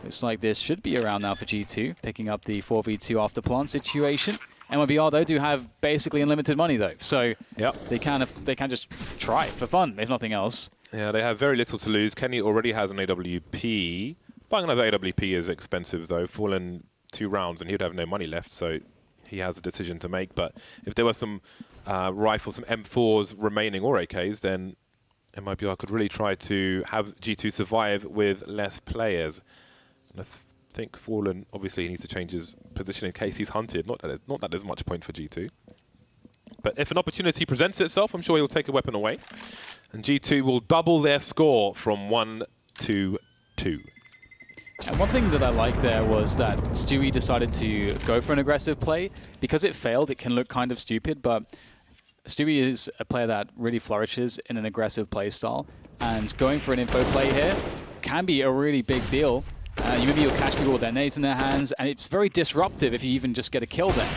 Looks like this should be around now for G2, picking up the 4v2 after plant situation. MiBR, though, do have basically unlimited money, though. So yep, they can just try it for fun, if nothing else. Yeah, they have very little to lose. Kenny already has an AWP. Buying another AWP is expensive, though. Fallen 2 rounds, and he'd have no money left, so he has a decision to make. But if there were some rifles, some M4s remaining, or AKs, then MiBR could really try to have G2 survive with less players. And I think Fallen, obviously, he needs to change his position in case he's hunted. Not that there's much point for G2. But if an opportunity presents itself, I'm sure he'll take a weapon away. And G2 will double their score from 1 to 2. And one thing that I like there was that Stewie decided to go for an aggressive play. Because it failed, it can look kind of stupid, but Stewie is a player that really flourishes in an aggressive play style. And going for an info play here can be a really big deal. Maybe you'll catch people with their nades in their hands, and it's very disruptive if you even just get a kill there.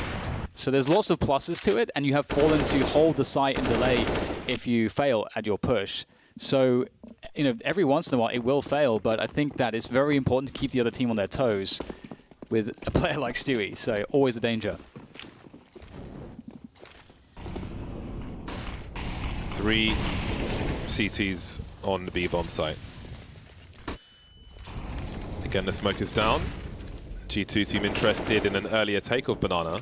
So there's lots of pluses to it, and you have Fallen to hold the site and delay if you fail at your push. So, you know, every once in a while it will fail, but I think that it's very important to keep the other team on their toes with a player like Stewie, so always a danger. 3 CTs on the B-bomb site. Again, the smoke is down. G2 seem interested in an earlier take of Banana.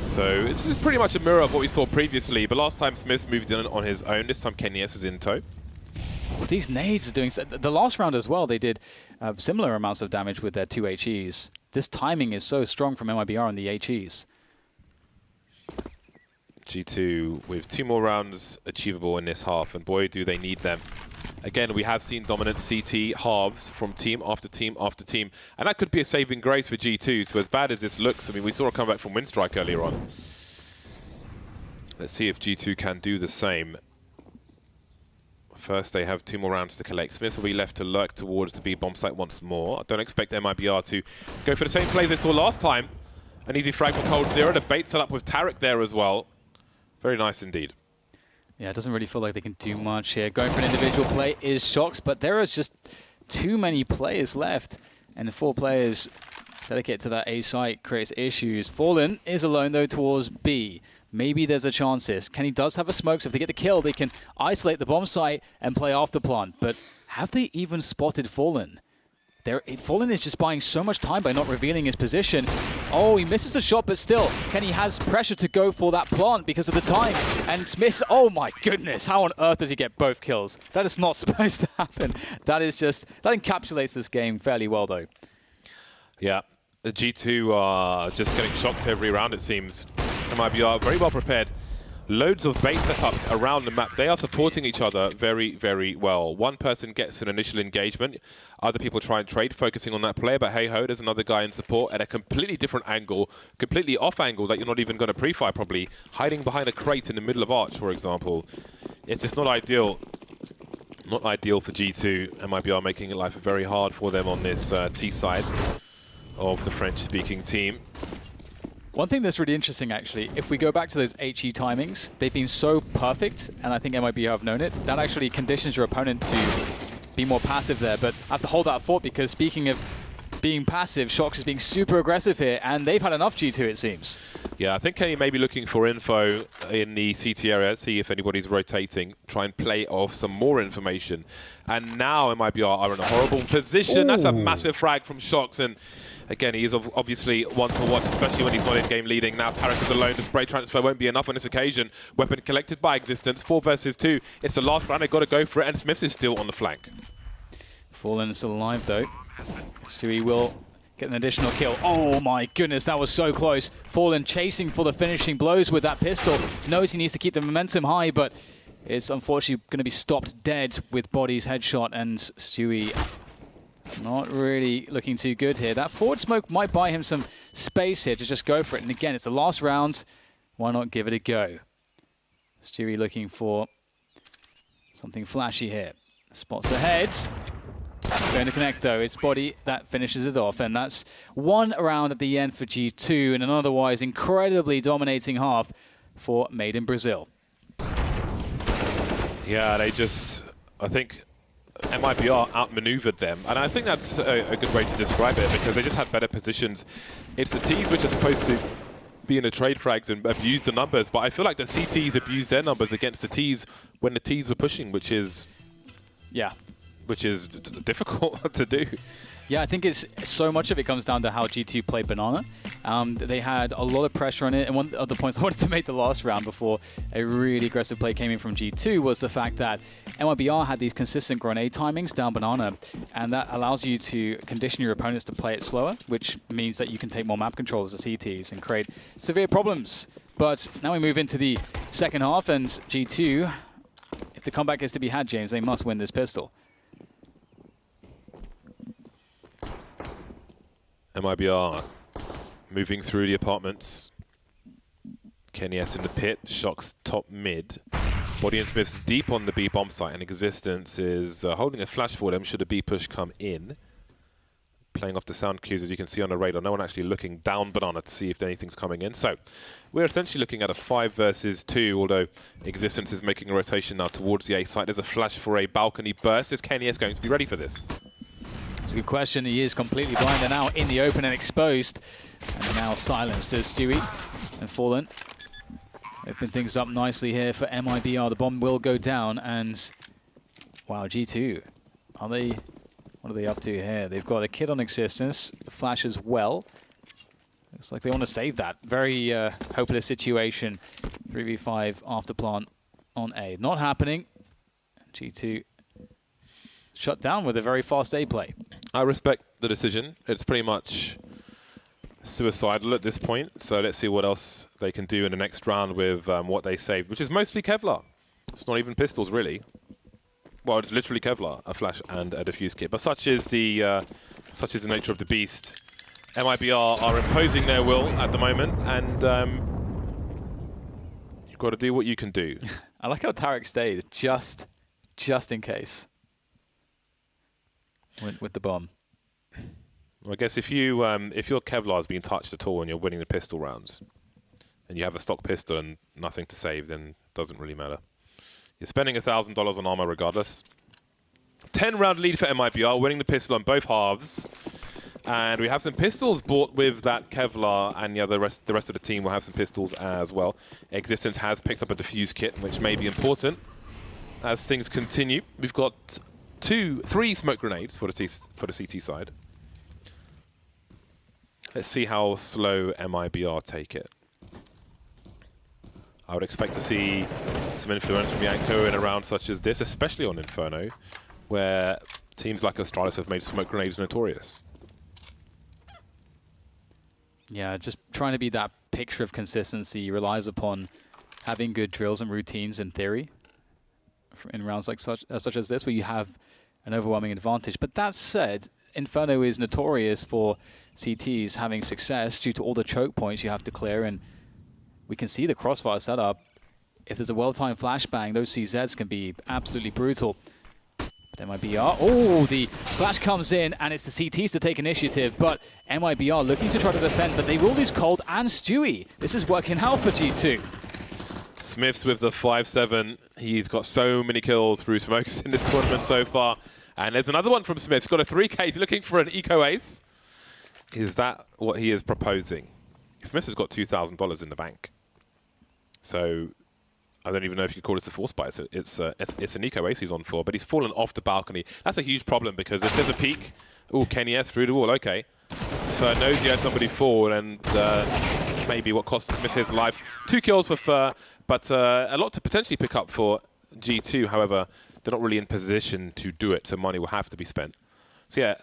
So this is pretty much a mirror of what we saw previously, but last time Smith moved in on his own. This time kennyS is in tow. Oh, these nades are doing... The last round as well, they did similar amounts of damage with their 2 HEs. This timing is so strong from MiBR on the HEs. G2 with 2 more rounds achievable in this half, and boy, do they need them. Again, we have seen dominant CT halves from team after team after team, and that could be a saving grace for G2. So as bad as this looks, I mean, we saw a comeback from Winstrike earlier on. Let's see if G2 can do the same. First, they have 2 more rounds to collect. Smith will be left to lurk towards the B bomb site once more. I don't expect MiBR to go for the same plays they saw last time. An easy frag for Cold Zero. The bait set up with Tarek there as well. Very nice indeed. Yeah, it doesn't really feel like they can do much here. Going for an individual play is Shox, but there is just too many players left. And the 4 players dedicated to that A site creates issues. Fallen is alone, though, towards B. Maybe there's a chance here. Kenny does have a smoke, so if they get the kill, they can isolate the bomb site and play after plant. But have they even spotted Fallen? Fallen is just buying so much time by not revealing his position. Oh, he misses a shot, but still, Kenny has pressure to go for that plant because of the time. And Smith, oh my goodness, how on earth does he get both kills? That is not supposed to happen. That encapsulates this game fairly well, though. Yeah, the G2 are just getting shocked every round, it seems. MiBR very well prepared. Loads of base setups around the map. They are supporting each other very, very well. One person gets an initial engagement. Other people try and trade, focusing on that player. But hey-ho, there's another guy in support at a completely different angle, completely off angle that you're not even going to pre-fire probably, hiding behind a crate in the middle of Arch, for example. It's just not ideal. Not ideal for G2. MiBR making life very hard for them on this T side of the French-speaking team. One thing that's really interesting, actually, if we go back to those HE timings, they've been so perfect, and I think MiBR have known it, that actually conditions your opponent to be more passive there. But I have to hold that thought because speaking of being passive, Shox is being super aggressive here, and they've had enough G2, it seems. Yeah, I think Kenny may be looking for info in the CT area, see if anybody's rotating, try and play off some more information. And now MiBR are in a horrible position. Ooh. That's a massive frag from Shox, and again, he is obviously one to watch, especially when he's not in-game leading. Now Tarek is alone. The spray transfer won't be enough on this occasion. Weapon collected by Existence. 4 versus 2. It's the last round. They've got to go for it, and Smith is still on the flank. Fallen is still alive, though. Stewie will get an additional kill. Oh my goodness, that was so close. Fallen chasing for the finishing blows with that pistol. Knows he needs to keep the momentum high, but it's unfortunately going to be stopped dead with Body's headshot, and Stewie not really looking too good here. That forward smoke might buy him some space here to just go for it. And again, it's the last round. Why not give it a go? Stewie looking for something flashy here. Spots ahead. Going to connect, though. It's Body that finishes it off. And that's 1 round at the end for G2 in an otherwise incredibly dominating half for Made in Brazil. Yeah, they just, I think MiBR outmaneuvered them, and I think that's a good way to describe it because they just had better positions. It's the Ts which are supposed to be in the trade frags and abuse the numbers, but I feel like the CTs abused their numbers against the Ts when the Ts were pushing, which is difficult to do. Yeah, I think it's so much of it comes down to how G2 played Banana. They had a lot of pressure on it, and one of the points I wanted to make the last round before a really aggressive play came in from G2 was the fact that MiBR had these consistent grenade timings down Banana, and that allows you to condition your opponents to play it slower, which means that you can take more map control as the CTs and create severe problems. But now we move into the second half, and G2, if the comeback is to be had, James, they must win this pistol. MiBR moving through the apartments. Kenny S in the pit, Shox top mid. Body and Smith's deep on the B bomb site, and Existence is holding a flash for them should a B push come in. Playing off the sound cues, as you can see on the radar. No one actually looking down Banana to see if anything's coming in. So we're essentially looking at a 5 versus 2, although Existence is making a rotation now towards the A site. There's a flash for a balcony burst. Is Kenny S going to be ready for this? It's a good question. He is completely blind and now in the open and exposed. And now silenced as Stewie and Fallen. Open things up nicely here for MiBR. The bomb will go down, and wow, G2. What are they up to here? They've got a kid on Existence, Flash as well. Looks like they want to save that. Very hopeless situation. 3v5 after plant on A. Not happening. G2 shut down with a very fast A play. I respect the decision. It's pretty much suicidal at this point. So let's see what else they can do in the next round with what they saved, which is mostly Kevlar. It's not even pistols, really. Well, it's literally Kevlar, a flash and a diffuse kit. But such is the nature of the beast. MiBR are imposing their will at the moment, and you've got to do what you can do. I like how Tarek stayed just in case with the bomb. Well, I guess if your Kevlar is being touched at all and you're winning the pistol rounds, and you have a stock pistol and nothing to save, then it doesn't really matter. You're spending $1,000 on armor regardless. 10-round lead for MiBR, winning the pistol on both halves. And we have some pistols bought with that Kevlar, and the rest of the team will have some pistols as well. Existence has picked up a diffuse kit, which may be important as things continue. We've got 3 smoke grenades for the CT side. Let's see how slow MiBR take it. I would expect to see some influence from Yanko in a round such as this, especially on Inferno, where teams like Astralis have made smoke grenades notorious. Yeah, just trying to be that picture of consistency relies upon having good drills and routines in theory in rounds like such as this, where you have an overwhelming advantage. But that said, Inferno is notorious for CTs having success due to all the choke points you have to clear, and we can see the crossfire setup. If there's a well-timed flashbang, those CZs can be absolutely brutal. But MiBR, oh, the flash comes in, and it's the CTs to take initiative, but MiBR looking to try to defend, but they will lose Cold and Stewie. This is working out for G2. Smiths with the 5-7. He's got so many kills through smokes in this tournament so far. And there's another one from Smith. He's got a 3K. He's looking for an eco ace. Is that what he is proposing? Smith has got $2,000 in the bank. So I don't even know if you could call this a force buy. It's an eco ace he's on for, but he's fallen off the balcony. That's a huge problem because if there's a peek, oh, Kenny S through the wall. Okay. Fur knows he had somebody fall, and maybe what cost Smith his life. 2 kills for Fur, but a lot to potentially pick up for G2. However, they're not really in position to do it, so money will have to be spent. So yeah,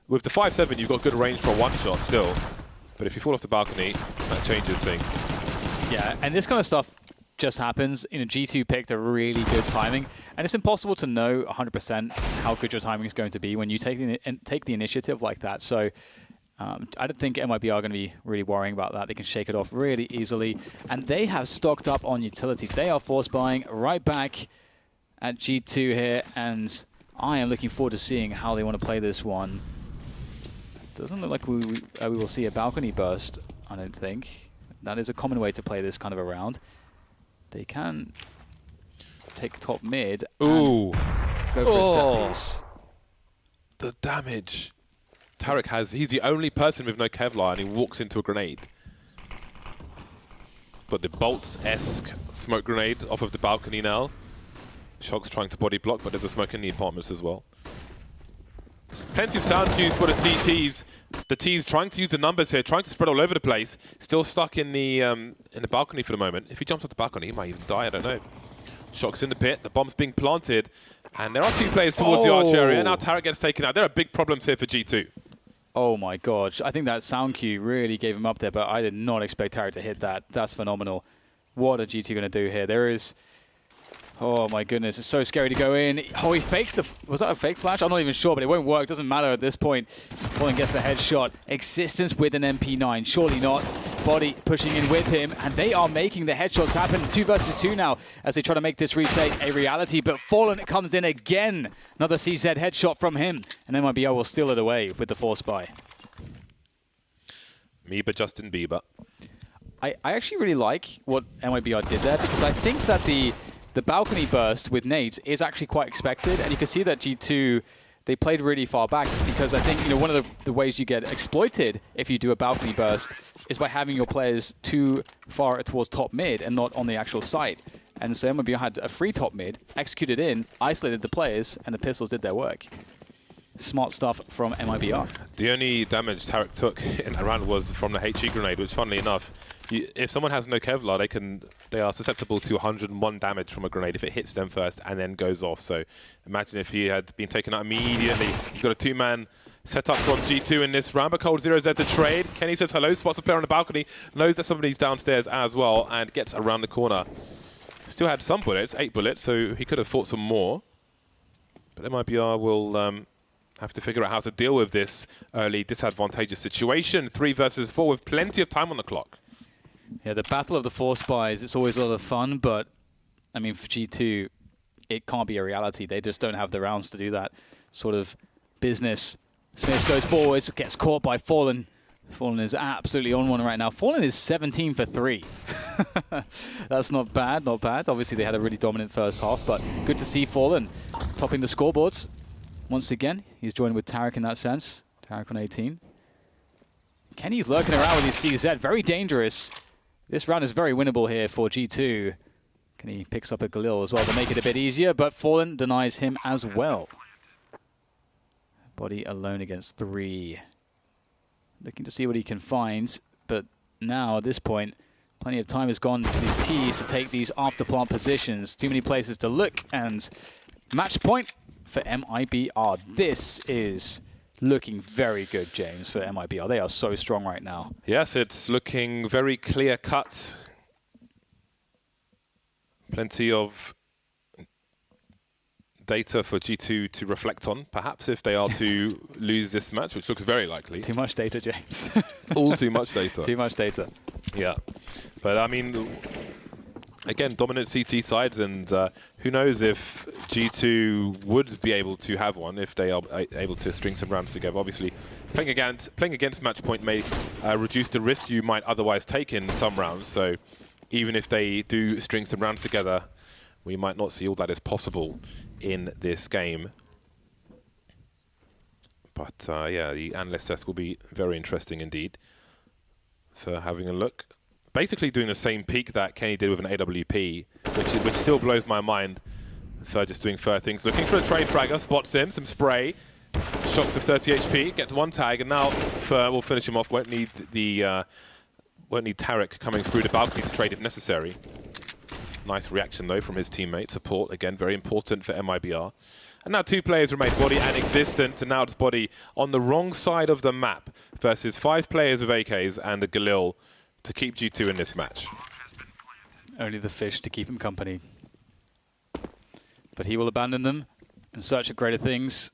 with the 5-7, you've got good range for a one-shot still. But if you fall off the balcony, that changes things. Yeah, and this kind of stuff just happens. You know, G2 picked a really good timing, and it's impossible to know 100% how good your timing is going to be when you take the initiative like that. So I don't think MiBR are going to be really worrying about that. They can shake it off really easily, and they have stocked up on utility. They are force buying right back at G2 here, and I am looking forward to seeing how they want to play this one. Doesn't look like we will see a balcony burst, I don't think. That is a common way to play this kind of a round. They can take top mid and go for a set piece. The damage. Tarek he's the only person with no Kevlar, and he walks into a grenade. But the Bolts-esque smoke grenade off of the balcony now. Shock's trying to body block, but there's a smoke in the apartments as well. There's plenty of sound cues for the CTs. The T's trying to use the numbers here, trying to spread all over the place. Still stuck in the balcony for the moment. If he jumps off the balcony, he might even die, I don't know. Shock's in the pit, the bomb's being planted, and there are 2 players towards the arch area. Now Tarek gets taken out. There are big problems here for G2. Oh my god, I think that sound cue really gave him up there, but I did not expect Tarek to hit that. That's phenomenal. What are G2 going to do here? There is... Oh my goodness, it's so scary to go in. Oh, he fakes the... Was that a fake flash? I'm not even sure, but it won't work. Doesn't matter at this point. Colin gets the headshot. Existence with an MP9. Surely not. Body pushing in with him, and they are making the headshots happen. 2 versus 2 now as they try to make this retake a reality, but Fallen comes in again. Another CZ headshot from him, and MiBR will steal it away with the force buy. MiBR, Justin Bieber. I actually really like what MiBR did there, because I think that the balcony burst with nades is actually quite expected, and you can see that G2, they played really far back, because I think, you know, one of the ways you get exploited if you do a balcony burst is by having your players too far towards top mid and not on the actual site. And so MiBR had a free top mid, executed in, isolated the players, and the pistols did their work. Smart stuff from MiBR. The only damage Tarek took in that round was from the HE grenade, which, funnily enough, if someone has no Kevlar, they are susceptible to 101 damage from a grenade if it hits them first and then goes off. So imagine if he had been taken out immediately. You've got a 2-man set up from G2 in this round, but Cold Zero's there to trade. Kenny says hello, spots a player on the balcony, knows that somebody's downstairs as well, and gets around the corner. Still had some bullets, 8 bullets, so he could have fought some more. But MiBR will have to figure out how to deal with this early disadvantageous situation. 3 versus 4 with plenty of time on the clock. Yeah, the battle of the 4 spies, it's always a lot of fun, but I mean, for G2, it can't be a reality. They just don't have the rounds to do that sort of business. Smith goes forwards, gets caught by Fallen. Fallen is absolutely on one right now. Fallen is 17 for 3. That's not bad, not bad. Obviously, they had a really dominant first half, but good to see Fallen topping the scoreboards. Once again, he's joined with Tarek in that sense. Tarek on 18. Kenny's lurking around with his CZ, very dangerous. This round is very winnable here for G2. Kenny picks up a Galil as well to make it a bit easier, but Fallen denies him as well. Body alone against 3. Looking to see what he can find, but now at this point, plenty of time has gone to these keys to take these after plant positions. Too many places to look, and match point for MiBR. This is looking very good, James, for MiBR. They are so strong right now. Yes, it's looking very clear-cut. Plenty of data for G2 to reflect on, perhaps, if they are to lose this match, which looks very likely. Too much data, James. All too much data. Too much data. Yeah. But, I mean, again, dominant CT sides, and who knows if G2 would be able to have one if they are able to string some rounds together. Obviously, playing against match point may reduce the risk you might otherwise take in some rounds. So even if they do string some rounds together, we might not see all that is possible in this game. But yeah, the analyst test will be very interesting indeed for having a look. Basically doing the same peak that Kenny did with an AWP, which still blows my mind. Fer just doing Fer things. Looking for a trade fragger, spots him, some spray. Shocks with 30 HP, gets 1 tag, and now Fer will finish him off. Won't need Tarek coming through the balcony to trade if necessary. Nice reaction, though, from his teammate. Support, again, very important for MiBR. And now 2 players remain, Body and Existence, and now it's Body on the wrong side of the map versus 5 players with AKs and a Galil to keep G2 in this match. Only the fish to keep him company. But he will abandon them in search of greater things.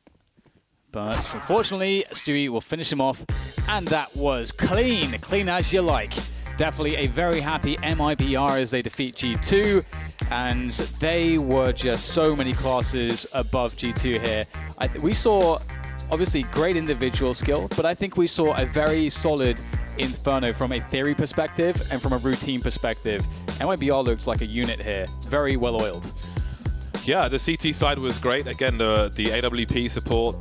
But unfortunately, Stewie will finish him off, and that was clean. Clean as you like. Definitely a very happy MiBR as they defeat G2, and they were just so many classes above G2 here. We saw, obviously, great individual skill, but I think we saw a very solid Inferno from a theory perspective and from a routine perspective. MiBR looks like a unit here, very well oiled. Yeah, the CT side was great. Again, the AWP support,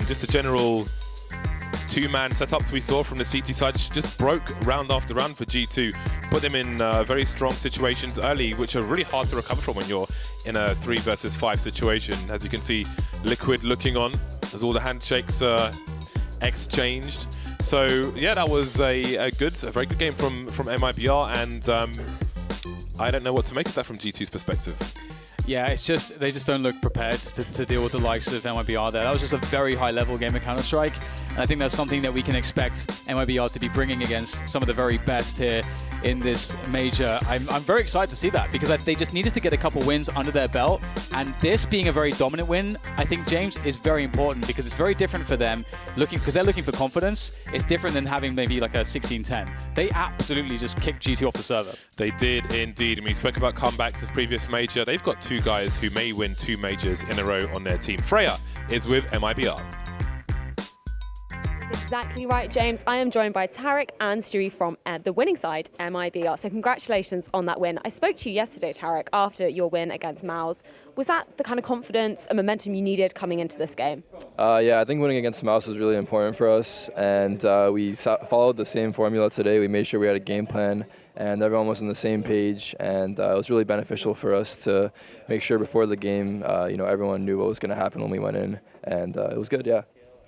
just a general 2-man setups we saw from the CT side just broke round after round for G2. Put them in very strong situations early, which are really hard to recover from when you're in a 3 versus 5 situation. As you can see, Liquid looking on as all the handshakes exchanged. So yeah, that was a very good game from MiBR, and I don't know what to make of that from G2's perspective. Yeah, it's just, they just don't look prepared to deal with the likes of MiBR there. That was just a very high-level game of Counter-Strike, and I think that's something that we can expect MiBR to be bringing against some of the very best here in this major. I'm very excited to see that, because they just needed to get a couple wins under their belt, and this being a very dominant win, I think, James, is very important, because it's very different for them, because they're looking for confidence. It's different than having maybe like a 16-10. They absolutely just kicked G2 off the server. They did indeed. I mean, we spoke about comebacks this previous major. They've got 2 guys who may win 2 majors in a row on their team. Freya is with MiBR. Exactly right, James. I am joined by Tarek and Stewie from the winning side, MiBR. So congratulations on that win. I spoke to you yesterday, Tarek, after your win against Mouse. Was that the kind of confidence and momentum you needed coming into this game? Yeah, I think winning against Mouse was really important for us, and we followed the same formula today. We made sure we had a game plan, and everyone was on the same page, and it was really beneficial for us to make sure before the game, everyone knew what was going to happen when we went in, and it was good, yeah.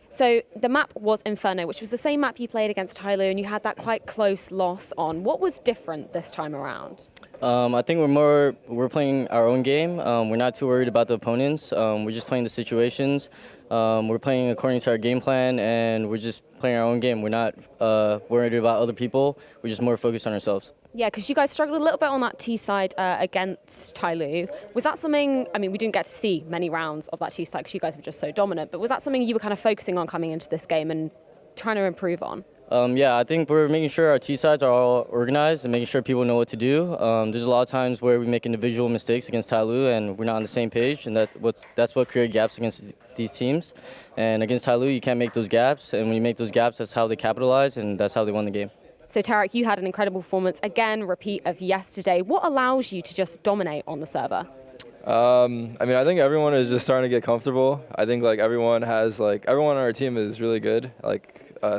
So the map was Inferno, which was the same map you played against Tyloo, and you had that quite close loss on. What was different this time around? I think we're playing our own game. We're not too worried about the opponents. We're just playing the situations. We're playing according to our game plan, and we're just playing our own game. We're not worried about other people. We're just more focused on ourselves. Yeah, because you guys struggled a little bit on that T side against Tyloo. Was that something, I mean, we didn't get to see many rounds of that T side because you guys were just so dominant, but was that something you were kind of focusing on coming into this game and trying to improve on? Yeah, I think we're making sure our T-sides are all organized and making sure people know what to do. There's a lot of times where we make individual mistakes against Tyloo and we're not on the same page, and that's what created gaps against these teams. And against Tyloo, you can't make those gaps, and when you make those gaps, that's how they capitalize, and that's how they won the game. So Tarek, you had an incredible performance, again, repeat of yesterday. What allows you to just dominate on the server? I mean, I think everyone is just starting to get comfortable. I think everyone on our team is really good,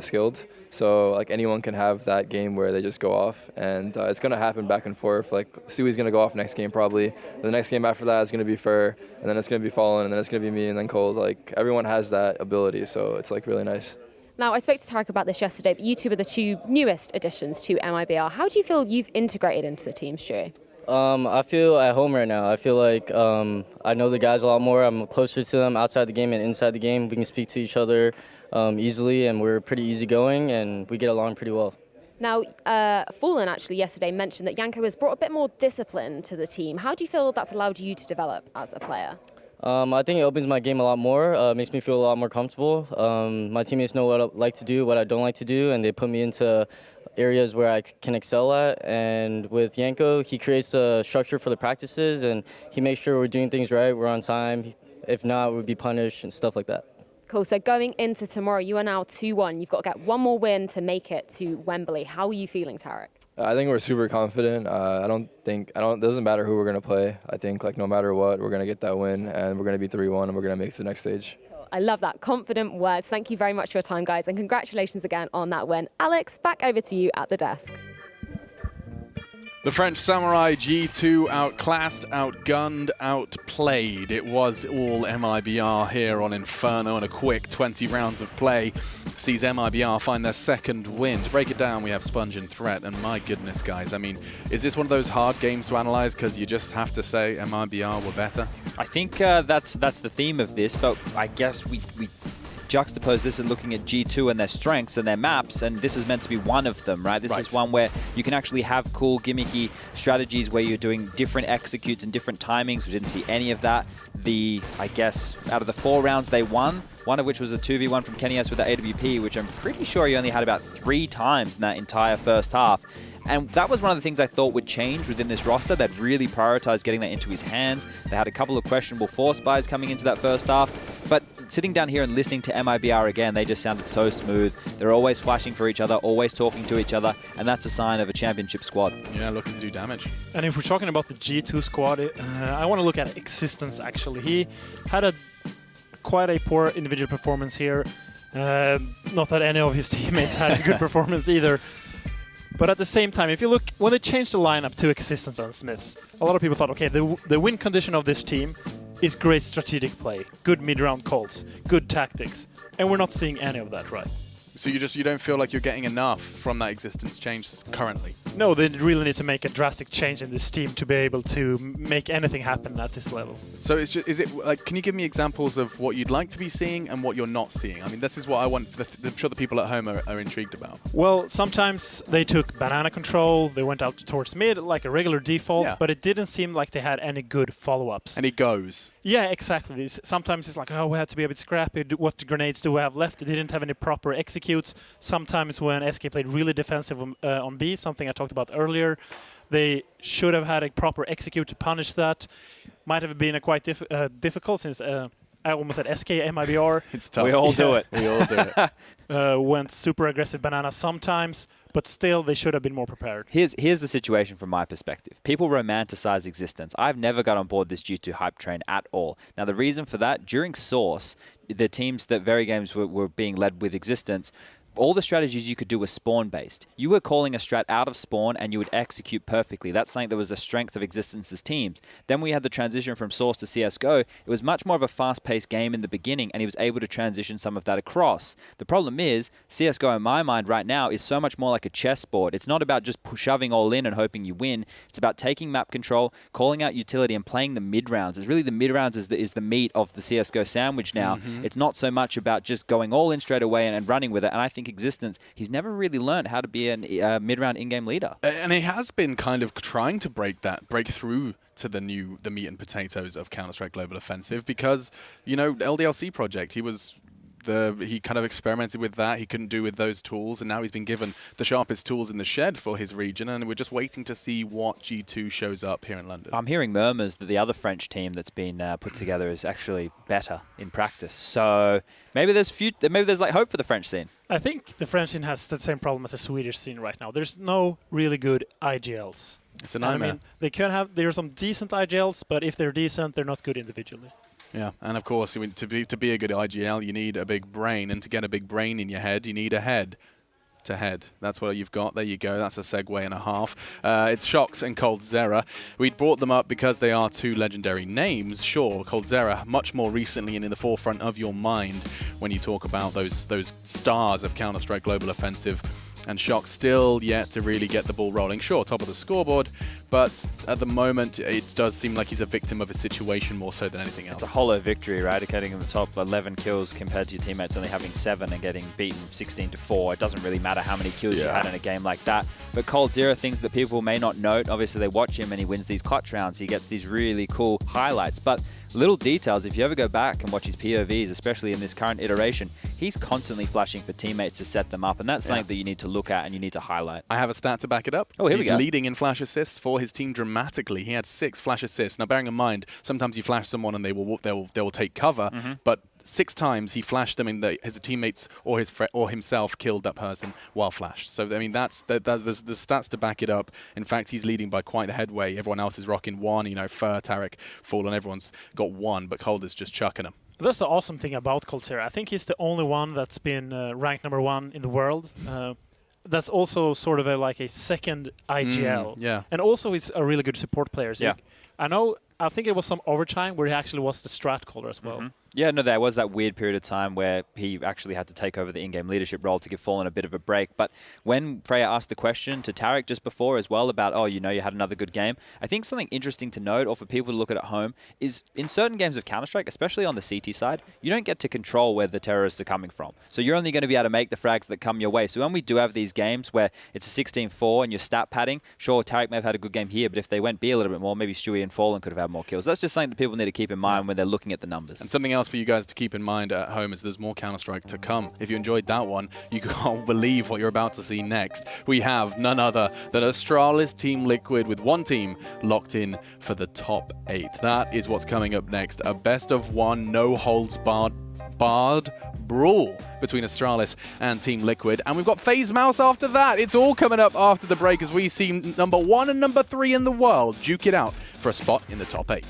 skilled. So anyone can have that game where they just go off, and it's gonna happen back and forth. Stewie's gonna go off next game probably. The next game after that is gonna be Fur, and then it's gonna be Fallen, and then it's gonna be me, and then Cold. Everyone has that ability, so it's really nice. Now, I spoke to Tarek about this yesterday, but you two are the two newest additions to MiBR. How do you feel you've integrated into the team, Stu? I feel at home right now. I feel like I know the guys a lot more. I'm closer to them outside the game and inside the game. We can speak to each other easily, and we're pretty easygoing, and we get along pretty well. Now, Fallen actually yesterday mentioned that Yanko has brought a bit more discipline to the team. How do you feel that's allowed you to develop as a player? I think it opens my game a lot more, makes me feel a lot more comfortable. My teammates know what I like to do, what I don't like to do, and they put me into areas where I can excel at. And with Yanko, he creates a structure for the practices, and he makes sure we're doing things right, we're on time. If not, we'd be punished and stuff like that. Cool. So going into tomorrow, you are now 2-1. You've got to get one more win to make it to Wembley. How are you feeling, Tarek? I think we're super confident. It doesn't matter who we're going to play. I think no matter what, we're going to get that win, and we're going to be 3-1, and we're going to make it to the next stage. Cool. I love that. Confident words. Thank you very much for your time, guys, and congratulations again on that win. Alex, back over to you at the desk. The French Samurai G2 outclassed, outgunned, outplayed. It was all MiBR here on Inferno, and a quick 20 rounds of play sees MiBR find their second win. To break it down, we have Sponge and Threat, and my goodness, guys, I mean, is this one of those hard games to analyze because you just have to say MiBR were better? I think that's the theme of this, but I guess we juxtapose this and looking at G2 and their strengths and their maps, and this is meant to be one of them, right? This is one where you can actually have cool gimmicky strategies where you're doing different executes and different timings. We didn't see any of that. I guess out of the 4 rounds they won, one of which was a 2v1 from Kenny S with the AWP, which I'm pretty sure he only had about 3 times in that entire first half. And that was one of the things I thought would change within this roster. They'd really prioritized getting that into his hands. They had a couple of questionable force buys coming into that first half. But sitting down here and listening to MiBR again, they just sounded so smooth. They're always flashing for each other, always talking to each other, and that's a sign of a championship squad. Yeah, looking to do damage. And if we're talking about the G2 squad, I want to look at Existence, actually. He had quite a poor individual performance here. Not that any of his teammates had a good performance either. But at the same time, if you look, when they changed the lineup to Existence and Smiths, a lot of people thought, okay, the win condition of this team is great strategic play, good mid-round calls, good tactics, and we're not seeing any of that, right? So you don't feel like you're getting enough from that Existence change currently? No, they really need to make a drastic change in this team to be able to make anything happen at this level. So is it can you give me examples of what you'd like to be seeing and what you're not seeing? I mean, this is what I want. I'm sure the people at home are intrigued about. Well, sometimes they took banana control, they went out towards mid like a regular default, but it didn't seem like they had any good follow-ups. And it goes. Yeah, exactly. Sometimes it's like, oh, we have to be a bit scrappy. What grenades do we have left? They didn't have any proper executes. Sometimes when SK played really defensive on B, something I talked about earlier, they should have had a proper execute to punish that. Might have been quite difficult since I almost said SK, MiBR. It's tough. We all do it. We all do it. Went super aggressive banana sometimes, but still they should have been more prepared. Here's the situation from my perspective. People romanticize Existence. I've never got on board this G2 hype train at all. Now the reason for that, during Source, the teams that very games were being led with Existence, all the strategies you could do were spawn-based. You were calling a strat out of spawn and you would execute perfectly. That's something that was a strength of Existence's teams. Then we had the transition from Source to CSGO. It was much more of a fast-paced game in the beginning, and he was able to transition some of that across. The problem is, CSGO in my mind right now is so much more like a chessboard. It's not about just shoving all in and hoping you win. It's about taking map control, calling out utility, and playing the mid-rounds. It's really the mid-rounds is the meat of the CSGO sandwich now. It's not so much about just going all in straight away and running with it, and I think Existence, he's never really learned how to be a mid-round in-game leader. And he has been kind of trying to break through to the meat and potatoes of Counter-Strike Global Offensive because, you know, LDLC project, he kind of experimented with that. He couldn't do with those tools, and now he's been given the sharpest tools in the shed for his region, and we're just waiting to see what G2 shows up here in London. I'm hearing murmurs that the other French team that's been put together is actually better in practice. So maybe there's like hope for the French scene. I think the French scene has the same problem as the Swedish scene right now. There's no really good IGLs. It's a nightmare. I mean, there are some decent IGLs, but if they're decent, they're not good individually. Yeah, and of course, to be a good IGL, you need a big brain, and to get a big brain in your head, you need a head to head. That's what you've got. There you go. That's a segue and a half. It's Shox and coldzera. We brought them up because they are two legendary names. Sure, coldzera much more recently and in the forefront of your mind when you talk about those stars of Counter-Strike Global Offensive. And Shox still yet to really get the ball rolling. Sure, top of the scoreboard, but at the moment, it does seem like he's a victim of his situation more so than anything else. It's a hollow victory, right? Getting in the top 11 kills compared to your teammates only having 7 and getting beaten 16-4. It doesn't really matter how many kills you had in a game like that. But coldzera, things that people may not note, obviously they watch him and he wins these clutch rounds. He gets these really cool highlights. But little details, if you ever go back and watch his POVs, especially in this current iteration, he's constantly flashing for teammates to set them up, and that's something that you need to look at and you need to highlight. I have a stat to back it up. Oh, here we go. He's leading in flash assists for his team dramatically. He had 6 flash assists. Now, bearing in mind, sometimes you flash someone and they will take cover, but 6 times he flashed them, and his teammates or himself killed that person while flashed. So I mean, there's the stats to back it up. In fact, he's leading by quite a headway. Everyone else is rocking 1. You know, Fur, Tarek, Fallen, everyone's got 1, but Cold is just chucking them. That's the awesome thing about coldzera. I think he's the only one that's been ranked #1 in the world. That's also sort of like a second IGL. Yeah. And also he's a really good support player. So I think it was some overtime where he actually was the strat caller as well. Yeah, no, there was that weird period of time where he actually had to take over the in-game leadership role to give Fallen a bit of a break. But when Freya asked the question to Tarek just before as well about, oh, you know, you had another good game, I think something interesting to note, or for people to look at home, is in certain games of Counter-Strike, especially on the CT side, you don't get to control where the terrorists are coming from. So you're only going to be able to make the frags that come your way. So when we do have these games where it's a 16-4 and you're stat padding, sure, Tarek may have had a good game here, but if they went B a little bit more, maybe Stewie and Fallen could have had more kills. That's just something that people need to keep in mind when they're looking at the numbers. And something else for you guys to keep in mind at home is there's more Counter-Strike to come. If you enjoyed that one, you can't believe what you're about to see next. We have none other than Astralis Team Liquid with one team locked in for the top 8. That is what's coming up next. A best-of-1, no-holds-barred brawl between Astralis and Team Liquid. And we've got FaZe Mouse after that. It's all coming up after the break as we see #1 and #3 in the world duke it out for a spot in the top 8.